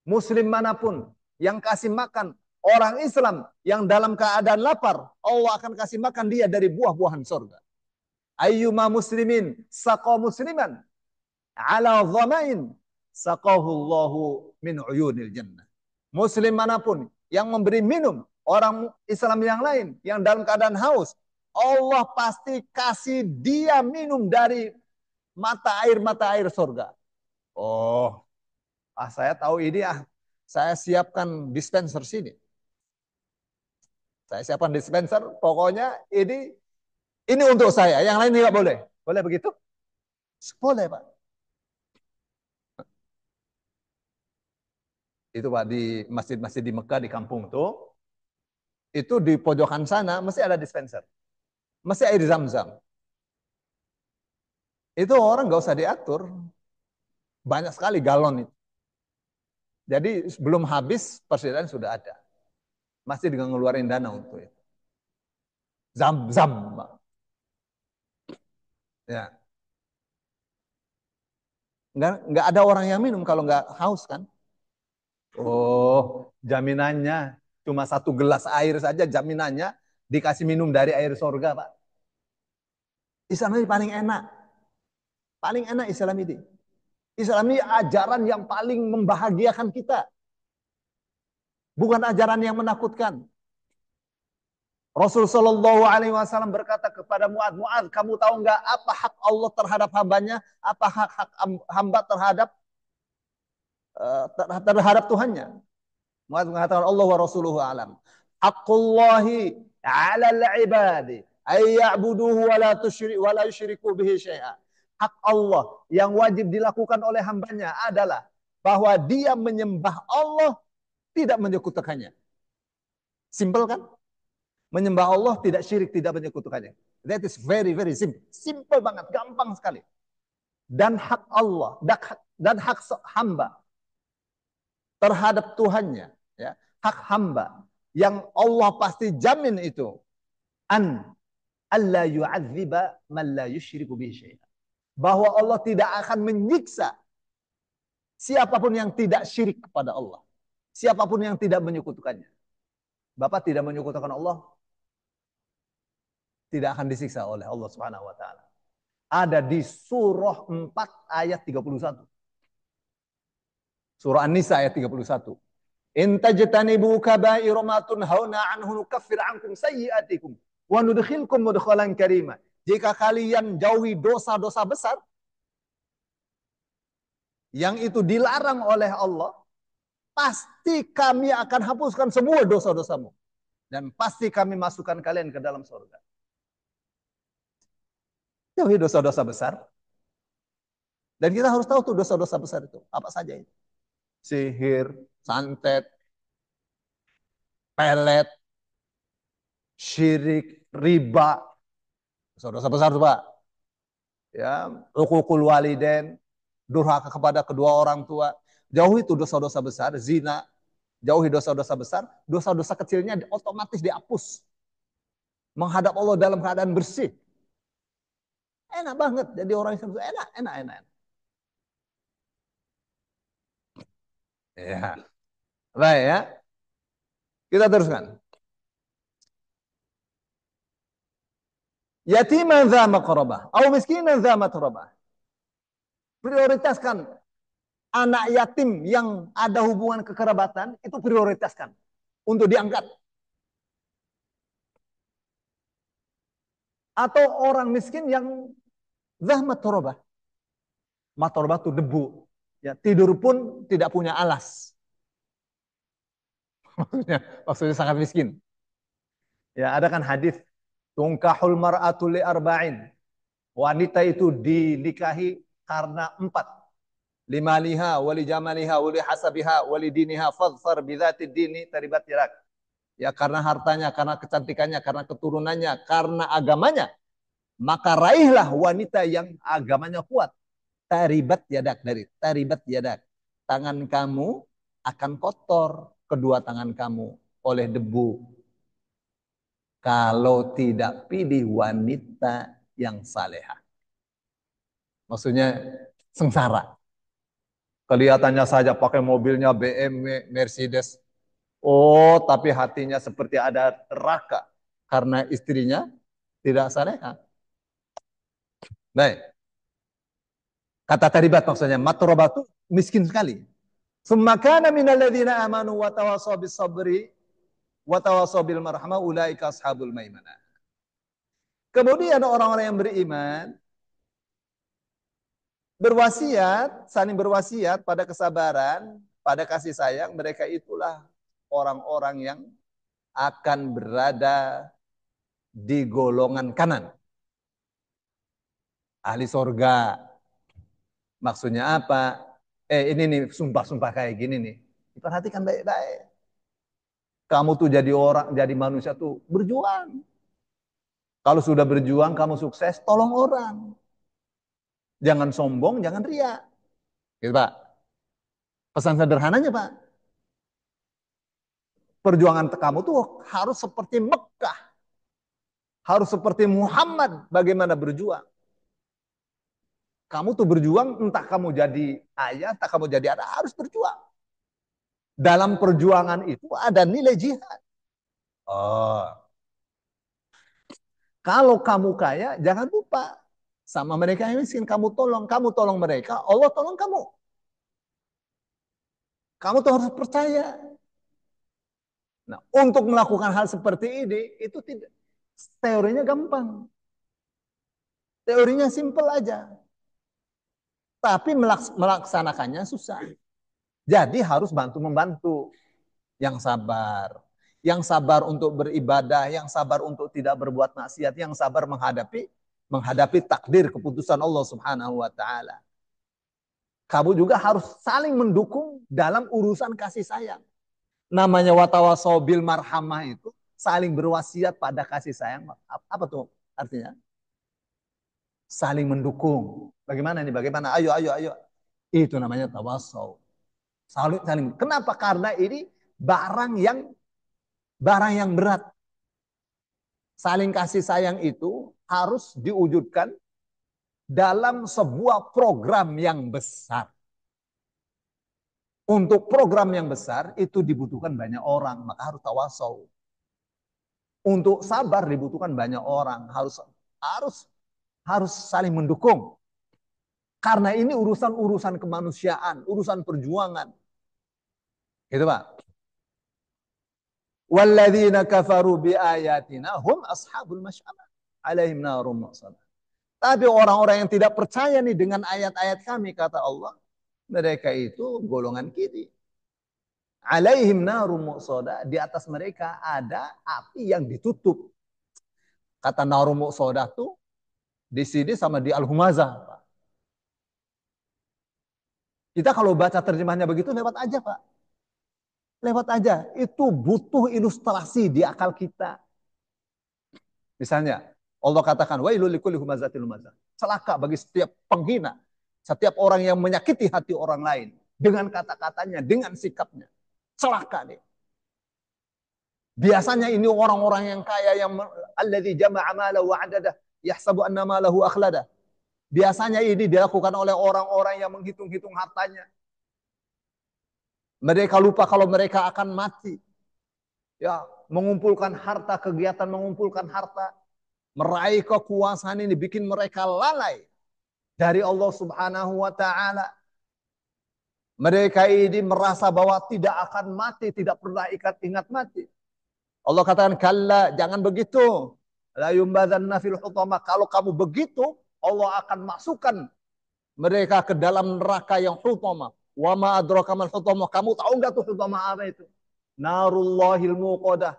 Muslim manapun yang kasih makan orang Islam yang dalam keadaan lapar, Allah akan kasih makan dia dari buah-buahan surga. Ayyuma muslimin saqa musliman ala dhamain saqahullahu min uyunil jannah. Muslim manapun yang memberi minum orang Islam yang lain yang dalam keadaan haus, Allah pasti kasih dia minum dari mata air surga. Oh, saya tahu ini saya siapkan dispenser sini. Saya siapkan dispenser, pokoknya ini untuk saya, yang lain tidak boleh. Boleh begitu? Boleh, Pak. Itu Pak di masjid-masjid di Mekah di kampung tuh, itu di pojokan sana mesti ada dispenser. Mesti air zam-zam. Itu orang nggak usah diatur. Banyak sekali galon itu. Jadi sebelum habis persediaan sudah ada. Masih dengan ngeluarin dana untuk itu. Zam-zam, Pak. Ya. Nggak ada orang yang minum kalau nggak haus kan? Oh, jaminannya cuma 1 gelas air saja jaminannya dikasih minum dari air sorga, Pak. Islam ini paling enak. Paling enak Islam ini. Islam ini ajaran yang paling membahagiakan kita. Bukan ajaran yang menakutkan. Rasul Shallallahu Alaihi Wasallam berkata kepada Muad, Muad, kamu tahu nggak apa hak Allah terhadap hambanya, apa hak hamba terhadap Tuhannya? Muad mengatakan Allah wa Rasuluhu alam. Hakullahi ala al-ibadi ayya'buduhu wa la yusyriku bihi syai'a. Hak Allah yang wajib dilakukan oleh hambanya adalah bahwa dia menyembah Allah, tidak menyekutukannya. Simpel kan? Menyembah Allah, tidak syirik, tidak menyekutukannya. That is very, very simple. Simple banget, gampang sekali. Dan hak Allah, dan hak hamba terhadap Tuhannya, ya, hak hamba yang Allah pasti jamin itu, an alla yu'adziba man la yusyriku bihi syai'an. Bahwa Allah tidak akan menyiksa siapapun yang tidak syirik kepada Allah. Siapapun yang tidak menyekutukannya. Bapak tidak menyekutukan Allah, tidak akan disiksa oleh Allah Subhanahu wa taala. Ada di surah 4 ayat 31. Surah An-Nisa ayat 31. In tajtanibu kaba'ira ma tunhauna anhu nukaffir ankum sayyi'atikum wa nudkhilkum mudkhalan karima. Jika kalian jauhi dosa-dosa besar yang itu dilarang oleh Allah, pasti kami akan hapuskan semua dosa-dosamu dan pasti kami masukkan kalian ke dalam surga. Jauhi dosa-dosa besar. Dan kita harus tahu tuh dosa-dosa besar itu apa saja itu. Sihir, santet, pelet, syirik, riba, dosa-dosa besar tuh Pak. Ya, uququl walidain, durhaka kepada kedua orang tua. Jauhi itu dosa-dosa besar, zina, jauhi dosa-dosa besar, dosa-dosa kecilnya otomatis dihapus. Menghadap Allah dalam keadaan bersih. Enak banget jadi orang Islam, enak, enak, enak. Ya, baik ya. Kita teruskan. Yatiman dza maqrabah atau miskinan dza matrabah. Prioritaskan anak yatim yang ada hubungan kekerabatan, itu prioritaskan untuk diangkat. Atau orang miskin yang zahmat torobah. Matorobah itu debu. Ya, tidur pun tidak punya alas. maksudnya sangat miskin. Ya, ada kan hadis tungkahul mar'atu li arba'in. Wanita itu dinikahi karena 4. Limaliha, wali jamaliha, wali hasabiha, wali diniha, fadfar bidzati dini taribat yarak. Ya karena hartanya, karena kecantikannya, karena keturunannya, karena agamanya. Maka raihlah wanita yang agamanya kuat. Taribat yadak, dari taribat yadak. Tangan kamu akan kotor, kedua tangan kamu oleh debu. Kalau tidak pilih wanita yang salehah. Maksudnya sengsara. Kelihatannya saja pakai mobilnya BMW, Mercedes. Oh, tapi hatinya seperti ada neraka karena istrinya tidak salehah. Baik. Kata taribat maksudnya matrobatu miskin sekali. Semakana minal ladzina amanu wa tawasaw bis sabri wa tawasaw bil marhamah ulaika ashabul maimanah. Kemudian orang-orang yang beriman berwasiat, saling berwasiat pada kesabaran, pada kasih sayang, mereka itulah orang-orang yang akan berada di golongan kanan. Ahli sorga. Maksudnya apa? Ini nih sumpah-sumpah kayak gini nih. Perhatikan baik-baik. Kamu tuh jadi orang, jadi manusia tuh berjuang. Kalau sudah berjuang, kamu sukses, tolong orang. Jangan sombong, jangan riak. Gitu, Pak. Pesan sederhananya, Pak. Perjuangan kamu tuh harus seperti Mekah. Harus seperti Muhammad bagaimana berjuang. Kamu tuh berjuang, entah kamu jadi ayah, entah kamu jadi anak, harus berjuang. Dalam perjuangan itu ada nilai jihad. Oh, kalau kamu kaya, jangan lupa sama mereka yang miskin. Kamu tolong mereka, Allah tolong kamu. Kamu tuh harus percaya. Nah, untuk melakukan hal seperti ini, itu tidak teorinya gampang. Teorinya simple aja. Tapi melaksanakannya susah. Jadi harus bantu-membantu. Yang sabar. Yang sabar untuk beribadah, yang sabar untuk tidak berbuat maksiat, yang sabar menghadapi takdir keputusan Allah Subhanahu wa taala. Kamu juga harus saling mendukung dalam urusan kasih sayang. Namanya watawasau bil marhamah itu saling berwasiat pada kasih sayang. Apa tuh artinya? Saling mendukung. Bagaimana nih? Bagaimana? Ayo, ayo, ayo. Itu namanya tawasau. Saling. Kenapa? Karena ini barang yang berat. Saling kasih sayang itu harus diwujudkan dalam sebuah program yang besar. Untuk program yang besar itu dibutuhkan banyak orang, maka harus tawasau. Untuk sabar dibutuhkan banyak orang, harus harus saling mendukung. Karena ini urusan-urusan kemanusiaan, urusan perjuangan. Gitu, Pak. Walladzina kafaru biayatina hum ashabul masy'amah. Alaihim narum muqsadah. Tapi orang-orang yang tidak percaya nih dengan ayat-ayat kami, kata Allah, mereka itu golongan kiri. Alaihim narum muqsadah. Di atas mereka ada api yang ditutup. Kata narum muqsadah tuh di sini sama di Al-Humazah. Kita kalau baca terjemahnya begitu lewat aja, Pak. Lewat aja. Itu butuh ilustrasi di akal kita. Misalnya, Allah katakan, wailul likulli humazatil lumazah. Celaka bagi setiap penghina, setiap orang yang menyakiti hati orang lain dengan kata-katanya, dengan sikapnya. Celaka nih. Biasanya ini orang-orang yang kaya yang alladzi jama'a malahu wa 'adadah yahsabu anna malahu akhlada. Biasanya ini dilakukan oleh orang-orang yang menghitung-hitung hartanya. Mereka lupa kalau mereka akan mati. Ya, mengumpulkan harta, kegiatan mengumpulkan harta, meraih kekuasaan ini bikin mereka lalai dari Allah Subhanahu wa taala. Mereka ini merasa bahwa tidak akan mati, tidak pernah ingat mati. Allah katakan, kalla, jangan begitu. La yumbadzanna fil hutama. Kalau kamu begitu, Allah akan masukkan mereka ke dalam neraka yang hutama. Wa ma adraka mal hutama. Kamu tahu enggak tuh hutama apa itu? Narullahil muqadah.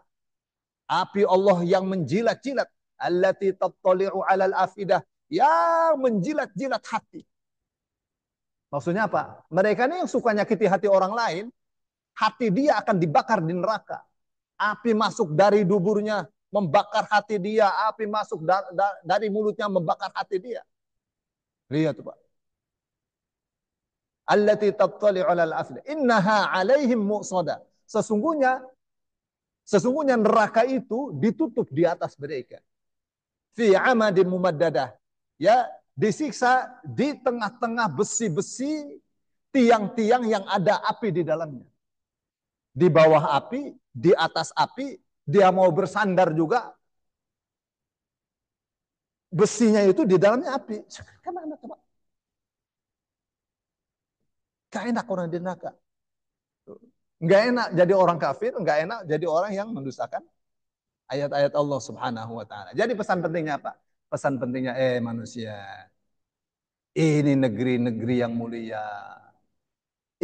Api Allah yang menjilat-jilat. Allati tattali'u 'alal afidah. Yang menjilat-jilat hati. Maksudnya apa? Mereka ini yang suka nyakiti hati orang lain, hati dia akan dibakar di neraka. Api masuk dari duburnya, membakar hati dia. Api masuk dari mulutnya, membakar hati dia. Lihat Pak. Allati tattali'u 'alal afidah. Innaha 'alaihim mu'sadah. Sesungguhnya neraka itu ditutup di atas mereka. Fi amadin mumaddadah. Ya, disiksa di tengah-tengah besi-besi, tiang-tiang yang ada api di dalamnya. Di bawah api, di atas api, dia mau bersandar juga, besinya itu di dalamnya api. Kemana coba? Gak enak orang di neraka. Gak enak jadi orang kafir, gak enak jadi orang yang mendustakan ayat-ayat Allah Subhanahu wa taala. Jadi pesan pentingnya apa? Pesan pentingnya manusia. Ini negeri-negeri yang mulia.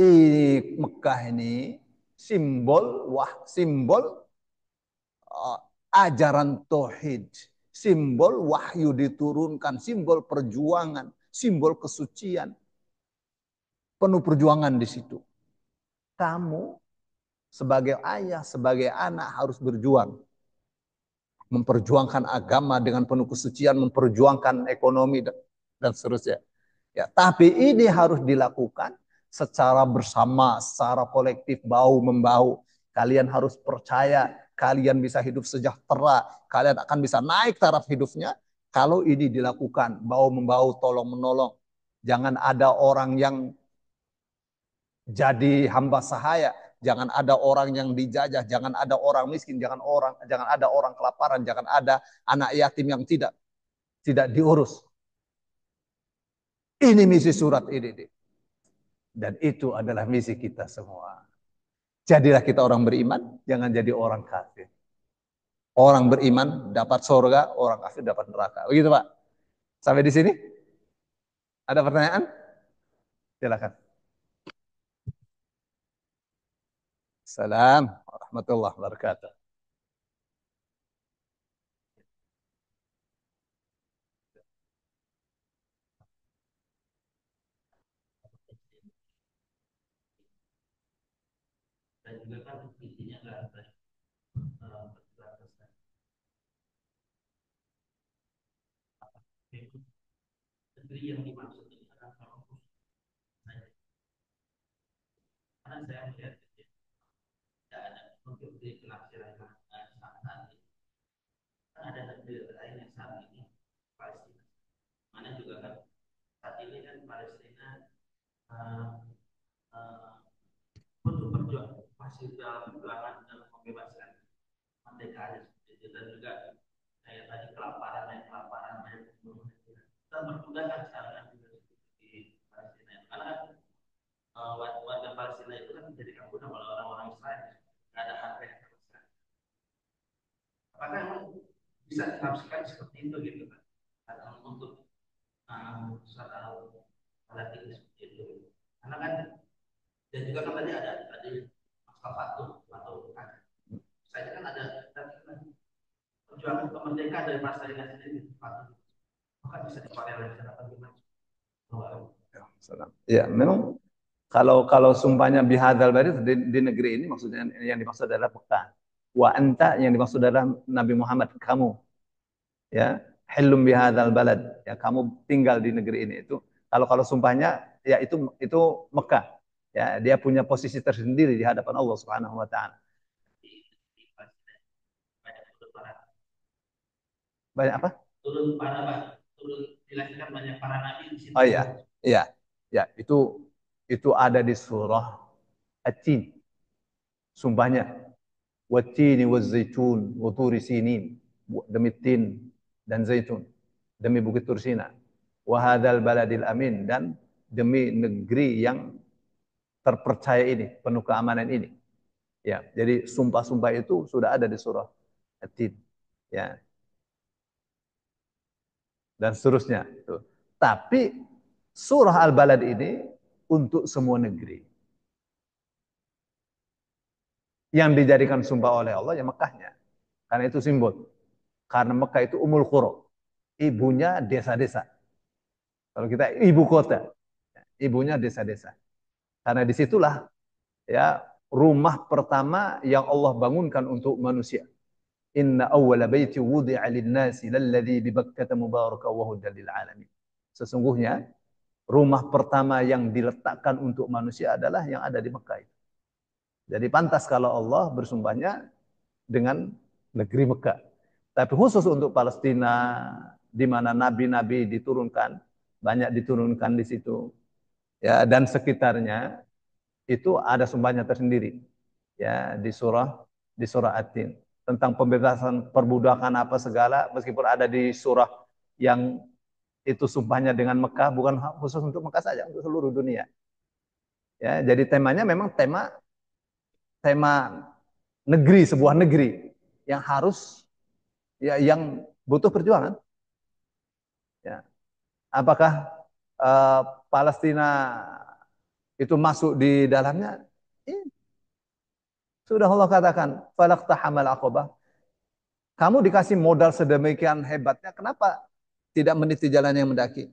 Ini Mekah ini simbol ajaran tauhid, simbol wahyu diturunkan, simbol perjuangan, simbol kesucian. Penuh perjuangan di situ. Kamu sebagai ayah, sebagai anak harus berjuang. Memperjuangkan agama dengan penuh kesucian, memperjuangkan ekonomi dan seterusnya. Ya, tapi ini harus dilakukan secara bersama, secara kolektif, bahu-membahu. Kalian harus percaya, kalian bisa hidup sejahtera, kalian akan bisa naik taraf hidupnya kalau ini dilakukan, bahu-membahu, tolong-menolong. Jangan ada orang yang jadi hamba sahaya, jangan ada orang yang dijajah, jangan ada orang miskin, jangan ada orang kelaparan, jangan ada anak yatim yang tidak diurus. Ini misi surat ini. Dan itu adalah misi kita semua. Jadilah kita orang beriman, jangan jadi orang kafir. Orang beriman dapat surga, orang kafir dapat neraka. Begitu Pak. Sampai di sini? Ada pertanyaan? Silakan. Salam warahmatullahi wabarakatuh. Dan juga kan intinya nggak ada negeri yang dimaksud ini adalah kampus saja. Karena saya melihat tidak ada untuk di penafsiran saat ini. Kan ada negeri lain yang saat ini Palestina. Mana juga kan saat ini kan Palestina uh, uh, untuk berjuang masih dalam perjuangan dalam pembebasan merdeka dan juga kayak tadi kelaparan banyak kita bertugas kan sekarang kan di Palestina karena kan warga Palestina itu kan dijadikan budak oleh orang-orang Israel nggak ada harga yang sama. Apakah memang bisa ditafsirkan seperti itu gitu kan atau untuk soal politik seperti itu karena kan dan juga kan tadi ada masalah atau bukan saya kan ada perjuangan kemerdekaan dari Palestina sendiri maka bisa dikorelasikan apa gimana? Ya, memang kalau sumpahnya bihadzal balad di negeri ini maksudnya yang dimaksud adalah Mekah. Wa anta yang dimaksud adalah Nabi Muhammad, kamu ya, hilum bihadzal balad, ya kamu tinggal di negeri ini itu. Kalau sumpahnya ya itu Mekah. Ya, dia punya posisi tersendiri di hadapan Allah Subhanahu wa taala. Banyak apa? Turun dilahirkan banyak para nabi di situ. Oh iya, iya. Ya, itu ada di surah At-Tin. Sumpahnya wattini wazzaitun wa turi sinin, demi tin dan zaitun, demi bukit Tursina, wa hadzal baladil amin, dan demi negeri yang terpercaya ini, penuh keamanan ini. Ya, jadi sumpah-sumpah itu sudah ada di surah At-Tin. Ya, dan seterusnya. Tuh. Tapi surah Al-Balad ini untuk semua negeri. Yang dijadikan sumpah oleh Allah ya Mekahnya. Karena itu simbol. Karena Mekah itu umul qura. Ibunya desa-desa. Kalau kita ibu kota, ibunya desa-desa. Karena disitulah ya rumah pertama yang Allah bangunkan untuk manusia. Inna awwala baiti wudi'a lin-nasi lalladzi bi Bakkah mubarakan wa hudan lil alamin. Sesungguhnya rumah pertama yang diletakkan untuk manusia adalah yang ada di Mekah. Jadi pantas kalau Allah bersumpahnya dengan negeri Mekah. Tapi khusus untuk Palestina, di mana nabi-nabi diturunkan, banyak diturunkan di situ, ya, dan sekitarnya itu ada sumpahnya tersendiri, ya, di surah At-Tin tentang pembebasan perbudakan apa segala, meskipun ada di surah yang itu sumpahnya dengan Mekah, bukan khusus untuk Mekah saja, untuk seluruh dunia. Ya, jadi temanya memang tema tema negeri, sebuah negeri yang harus, ya, yang butuh perjuangan. Ya. Apakah uh, Palestina itu masuk di dalamnya? Ya, sudah Allah katakan, falaqtahamal aqabah. Kamu dikasih modal sedemikian hebatnya, kenapa tidak meniti jalan yang mendaki?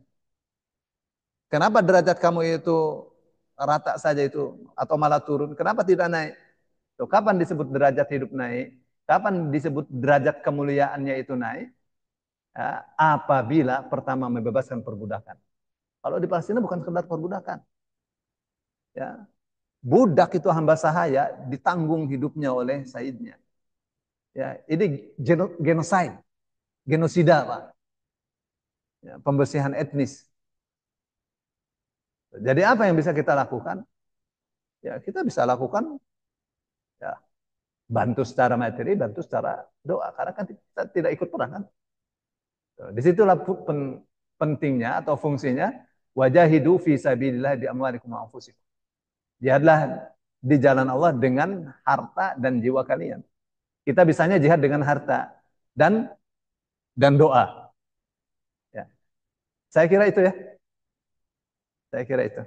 Kenapa derajat kamu itu rata saja itu atau malah turun? Kenapa tidak naik? Tuh, kapan disebut derajat hidup naik? Kapan disebut derajat kemuliaannya itu naik? Ya, apabila pertama membebaskan perbudakan. Kalau di Palestina bukan sekedar perbudakan. Ya, budak itu hamba sahaya ditanggung hidupnya oleh saidnya. Ya, ini genosid, genosida, Pak. Ya, pembersihan etnis. Jadi apa yang bisa kita lakukan? Ya kita bisa lakukan ya bantu secara materi, bantu secara doa. Karena kan kita tidak ikut perang kan. Disitulah pentingnya atau fungsinya wajahidu fi sabilillah bi amwalikum wa anfusikum. Jihadlah di jalan Allah dengan harta dan jiwa kalian. Kita bisanya jihad dengan harta dan doa. Ya. Saya kira itu ya. Saya kira itu.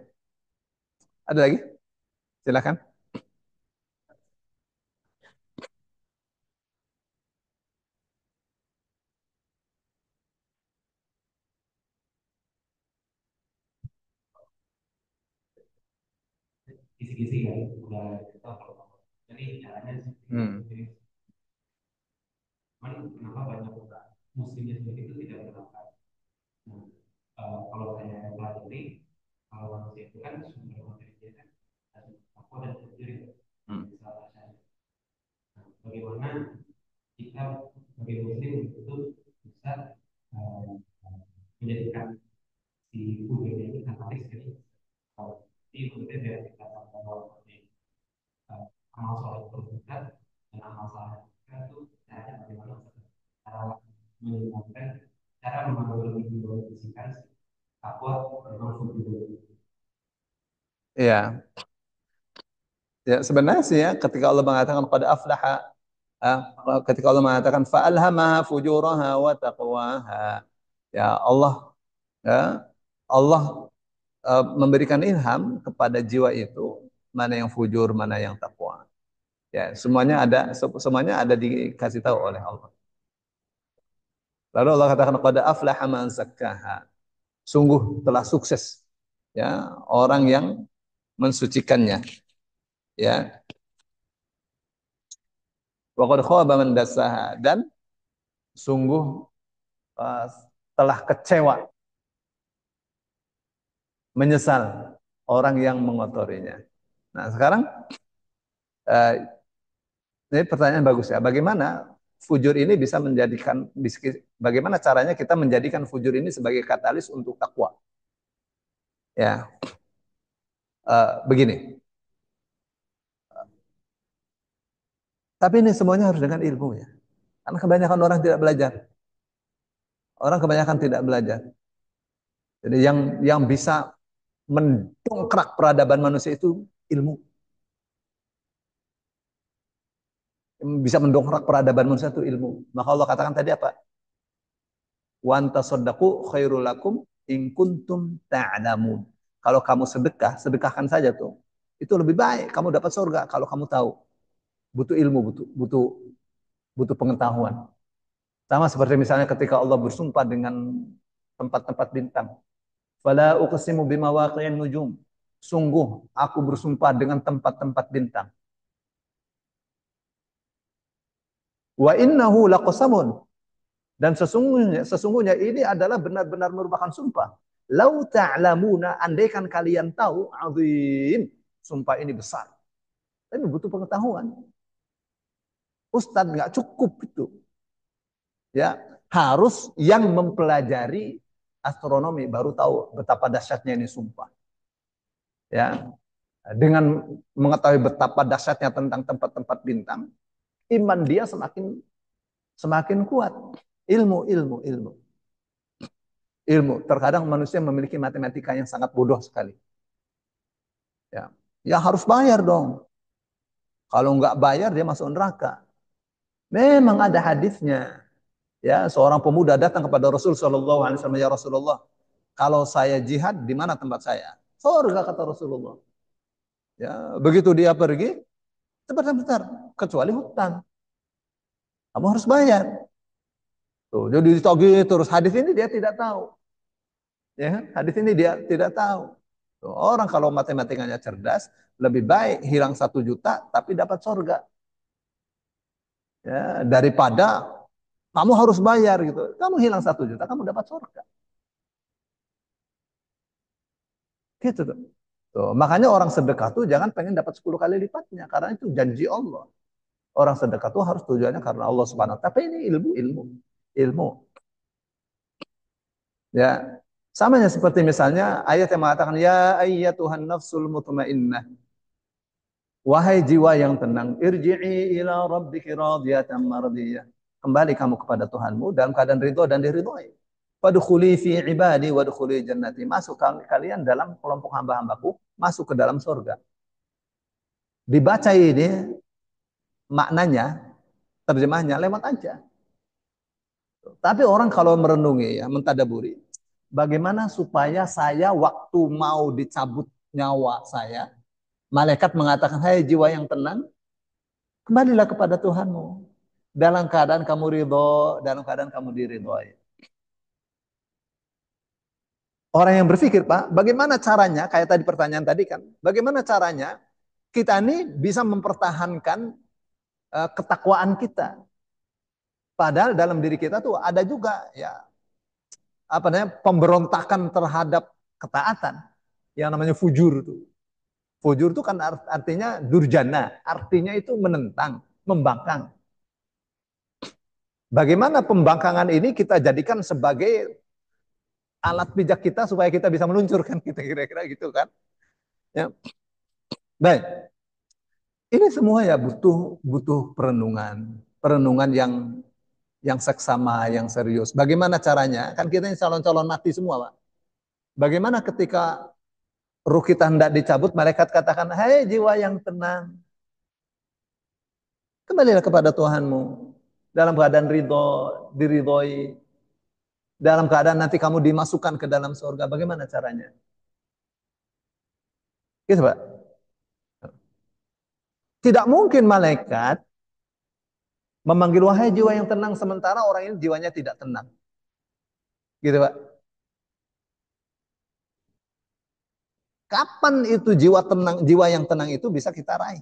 Ada lagi? Silakan. kisi-kisi kan udah kita kalau jadi caranya seperti itu. Hmm. Jadi kenapa banyak muslimnya sendiri itu tidak melakukan. Nah, kalau saya pelajari kalau manusia itu kan sumber materinya kan ada apa dan sendiri Hmm. salah saya. Nah, bagaimana kita sebagai muslim itu bisa uh, menjadikan si budaya ini katalis jadi di kemudian dari kita bahwa seperti amal soleh berbuat dan amal soleh itu caranya bagaimana cara meningkatkan cara memperbaiki takwa memang betul. Ya, ya sebenarnya sih ya ketika Allah mengatakan pada aflaha ah, ketika Allah mengatakan fa'alhamaha fujuraha wa taqwaha. Ya Allah ya Allah memberikan ilham kepada jiwa itu mana yang fujur, mana yang takwa. Ya, semuanya ada dikasih tahu oleh Allah. Lalu Allah katakan pada aflaha man zakkaha. Sungguh telah sukses ya orang yang mensucikannya ya. Wa qad khaba man dassaha dan sungguh uh, telah kecewa, menyesal orang yang mengotorinya. Nah, sekarang uh, ini pertanyaan bagus ya. Bagaimana fujur ini bisa bagaimana caranya kita menjadikan fujur ini sebagai katalis untuk takwa? Ya, begini. Tapi ini semuanya harus dengan ilmu ya. Karena kebanyakan orang tidak belajar. Orang kebanyakan tidak belajar. Jadi yang bisa mendongkrak peradaban manusia itu ilmu. Yang bisa mendongkrak peradaban manusia itu ilmu. Maka Allah katakan tadi apa? Wa antasaddaqu khairul lakum in kuntum ta'lamun. Kalau kamu sedekah, sedekahkan saja tuh. Itu lebih baik kamu dapat surga kalau kamu tahu. Butuh ilmu, butuh pengetahuan. Sama seperti misalnya ketika Allah bersumpah dengan tempat-tempat bintang. Fala uqsimu bimawaqi'in nujum. Sungguh aku bersumpah dengan tempat-tempat bintang. Wa innahu laqasamun. Dan sesungguhnya ini adalah benar-benar merupakan sumpah. Lau ta'lamuna, andaikan kalian tahu, azim. Sumpah ini besar. Tapi butuh pengetahuan. Ustadz nggak cukup itu. Ya, harus yang mempelajari astronomi baru tahu betapa dahsyatnya ini sumpah. Ya, dengan mengetahui betapa dahsyatnya tentang tempat-tempat bintang, iman dia semakin semakin kuat. Ilmu, ilmu, ilmu. Ilmu. Terkadang manusia memiliki matematika yang sangat bodoh sekali. Ya, ya harus bayar dong. Kalau nggak bayar dia masuk neraka. Memang ada hadisnya. Ya, seorang pemuda datang kepada Rasul Shallallahu Alaihi Wasallam, ya Rasulullah, kalau saya jihad di mana tempat saya? Surga kata Rasulullah. Ya, begitu dia pergi, sebentar, kecuali hutan, kamu harus bayar. Tuh, jadi ditagih terus hadis ini dia tidak tahu. Ya, hadis ini dia tidak tahu. Tuh, orang kalau matematikanya cerdas, lebih baik hilang 1 juta tapi dapat surga. Ya, daripada kamu harus bayar gitu. Kamu hilang 1 juta, kamu dapat surga. Gitu tuh. Tuh, makanya orang sedekah tuh jangan pengen dapat 10 kali lipatnya karena itu janji Allah. Orang sedekah tuh harus tujuannya karena Allah Subhanahu wa taala. Tapi ini ilmu, ilmu. Ilmu. Ya. Samanya seperti misalnya ayat yang mengatakan ya ayyatuhan nafsul mutmainnah. Wahai jiwa yang tenang, irji'i ila rabbiki radiyatan mardiyah. Kembali kamu kepada Tuhanmu dalam keadaan ridho dan diridhoi. Fadkhuli fi ibadi wadkhuli jannati. Masuk kalian dalam kelompok hamba-hambaku, masuk ke dalam surga. Dibaca ini maknanya, terjemahnya lewat aja. Tapi orang kalau merenungi ya, mentadaburi, bagaimana supaya saya waktu mau dicabut nyawa saya, malaikat mengatakan, "Hai jiwa yang tenang, kembalilah kepada Tuhanmu. Dalam keadaan kamu ridho, dalam keadaan kamu diridhoi." Orang yang berpikir, Pak, bagaimana caranya, kayak tadi pertanyaan tadi kan, bagaimana caranya kita ini bisa mempertahankan ketakwaan kita. Padahal dalam diri kita tuh ada juga ya apa namanya pemberontakan terhadap ketaatan yang namanya fujur tuh. Fujur itu kan artinya durjana, artinya itu menentang, membangkang. Bagaimana pembangkangan ini kita jadikan sebagai alat pijak kita supaya kita bisa meluncurkan kita kira-kira gitu kan? Ya. Baik, ini semua ya butuh butuh perenungan, perenungan yang seksama, yang serius. Bagaimana caranya? Kan kita ini calon-calon mati semua, Pak. Bagaimana ketika ruh kita hendak dicabut, malaikat katakan, "Hai jiwa yang tenang, kembalilah kepada Tuhanmu dalam keadaan ridho, diridhoi, dalam keadaan nanti kamu dimasukkan ke dalam surga." Bagaimana caranya? Gitu, Pak. Tidak mungkin malaikat memanggil wahai jiwa yang tenang sementara orang ini jiwanya tidak tenang. Gitu, Pak. Kapan itu jiwa tenang, jiwa yang tenang itu bisa kita raih?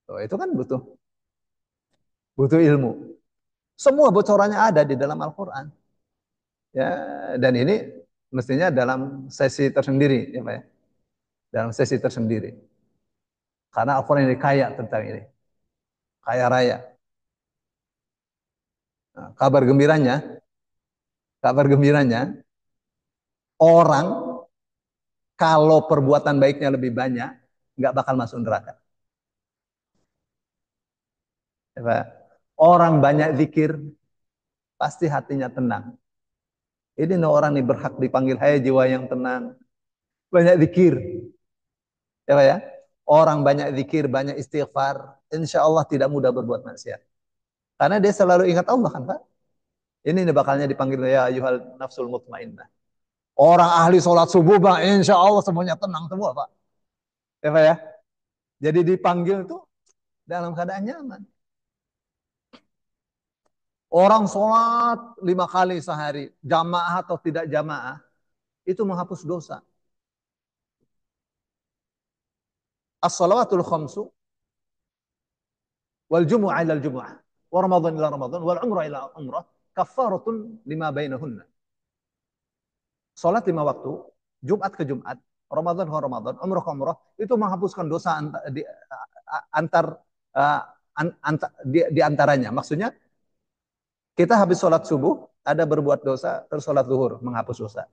Tuh, itu kan butuh butuh ilmu. Semua bocorannya ada di dalam Al-Qur'an. Ya, dan ini mestinya dalam sesi tersendiri, ya Pak ya. Dalam sesi tersendiri. Karena Al-Quran ini kaya tentang ini. Kaya raya. Nah, kabar gembiranya, orang kalau perbuatan baiknya lebih banyak, nggak bakal masuk neraka. Ya, Pak. Orang banyak zikir, pasti hatinya tenang. Ini orang nih berhak dipanggil, hai jiwa yang tenang. Banyak zikir. Ya, Pak ya. Orang banyak zikir, banyak istighfar, insya Allah tidak mudah berbuat maksiat. Karena dia selalu ingat Allah kan Pak. Ini bakalnya dipanggil ya ayuhal nafsul mutmainnah. Orang ahli sholat subuh Bang, insya Allah semuanya tenang semua Pak. Ya Pak ya. Jadi dipanggil tuh dalam keadaan nyaman. Orang sholat 5 kali sehari, jamaah atau tidak jamaah, itu menghapus dosa. As-salawatul khamsu, wal jumu'ah ila jumu'ah, wa ramadhan ila ramadhan, wal umrah ila umrah, kafaratun lima bainahunna. Sholat 5 waktu, Jumat ke Jumat, Ramadan ke Ramadan, Umrah ke Umrah, itu menghapuskan dosa antar, di antaranya. Maksudnya kita habis sholat subuh, ada berbuat dosa, terus sholat zuhur, menghapus dosa.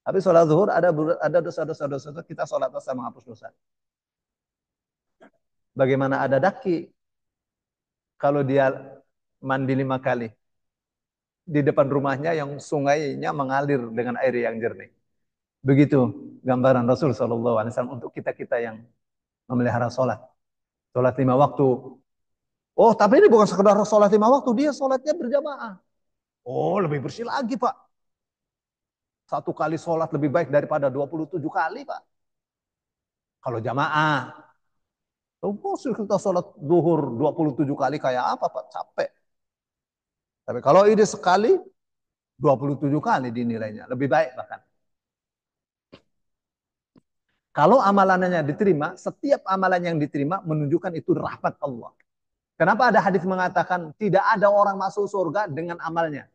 Habis sholat zuhur, ada dosa-dosa, kita sholat dosa, menghapus dosa. Bagaimana ada daki, kalau dia mandi 5 kali, di depan rumahnya yang sungainya mengalir dengan air yang jernih. Begitu gambaran Rasul SAW untuk kita-kita yang memelihara sholat. Sholat 5 waktu. Oh, tapi ini bukan sekedar sholat 5 waktu, dia sholatnya berjamaah. Oh, lebih bersih lagi, Pak. 1 kali sholat lebih baik daripada 27 kali, Pak. Kalau jamaah. Oh, kita sholat zuhur 27 kali kayak apa, Pak? Capek. Tapi kalau ini sekali, 27 kali dinilainya. Lebih baik bahkan. Kalau amalannya diterima, setiap amalan yang diterima menunjukkan itu rahmat Allah. Kenapa ada hadis mengatakan tidak ada orang masuk surga dengan amalnya?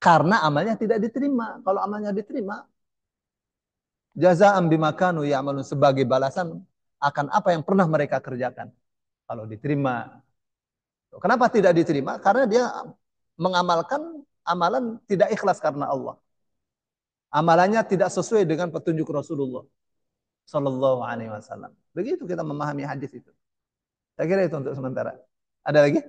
Karena amalnya tidak diterima. Kalau amalnya diterima, jazaa'an bima kanu ya'malun, sebagai balasan akan apa yang pernah mereka kerjakan. Kalau diterima. Kenapa tidak diterima? Karena dia mengamalkan amalan tidak ikhlas karena Allah. Amalannya tidak sesuai dengan petunjuk Rasulullah Sallallahu Alaihi Wasallam. Begitu kita memahami hadis itu. Saya kira itu untuk sementara. Ada lagi?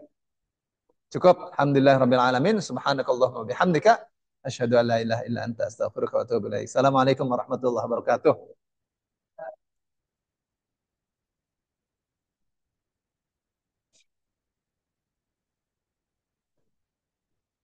Cukup. Alhamdulillah Rabbil Alamin. Subhanakallahumma bihamdika. Asyhadu an la ilaha illa anta astaghfiruka wa atubu ilaik. Assalamualaikum warahmatullahi wabarakatuh.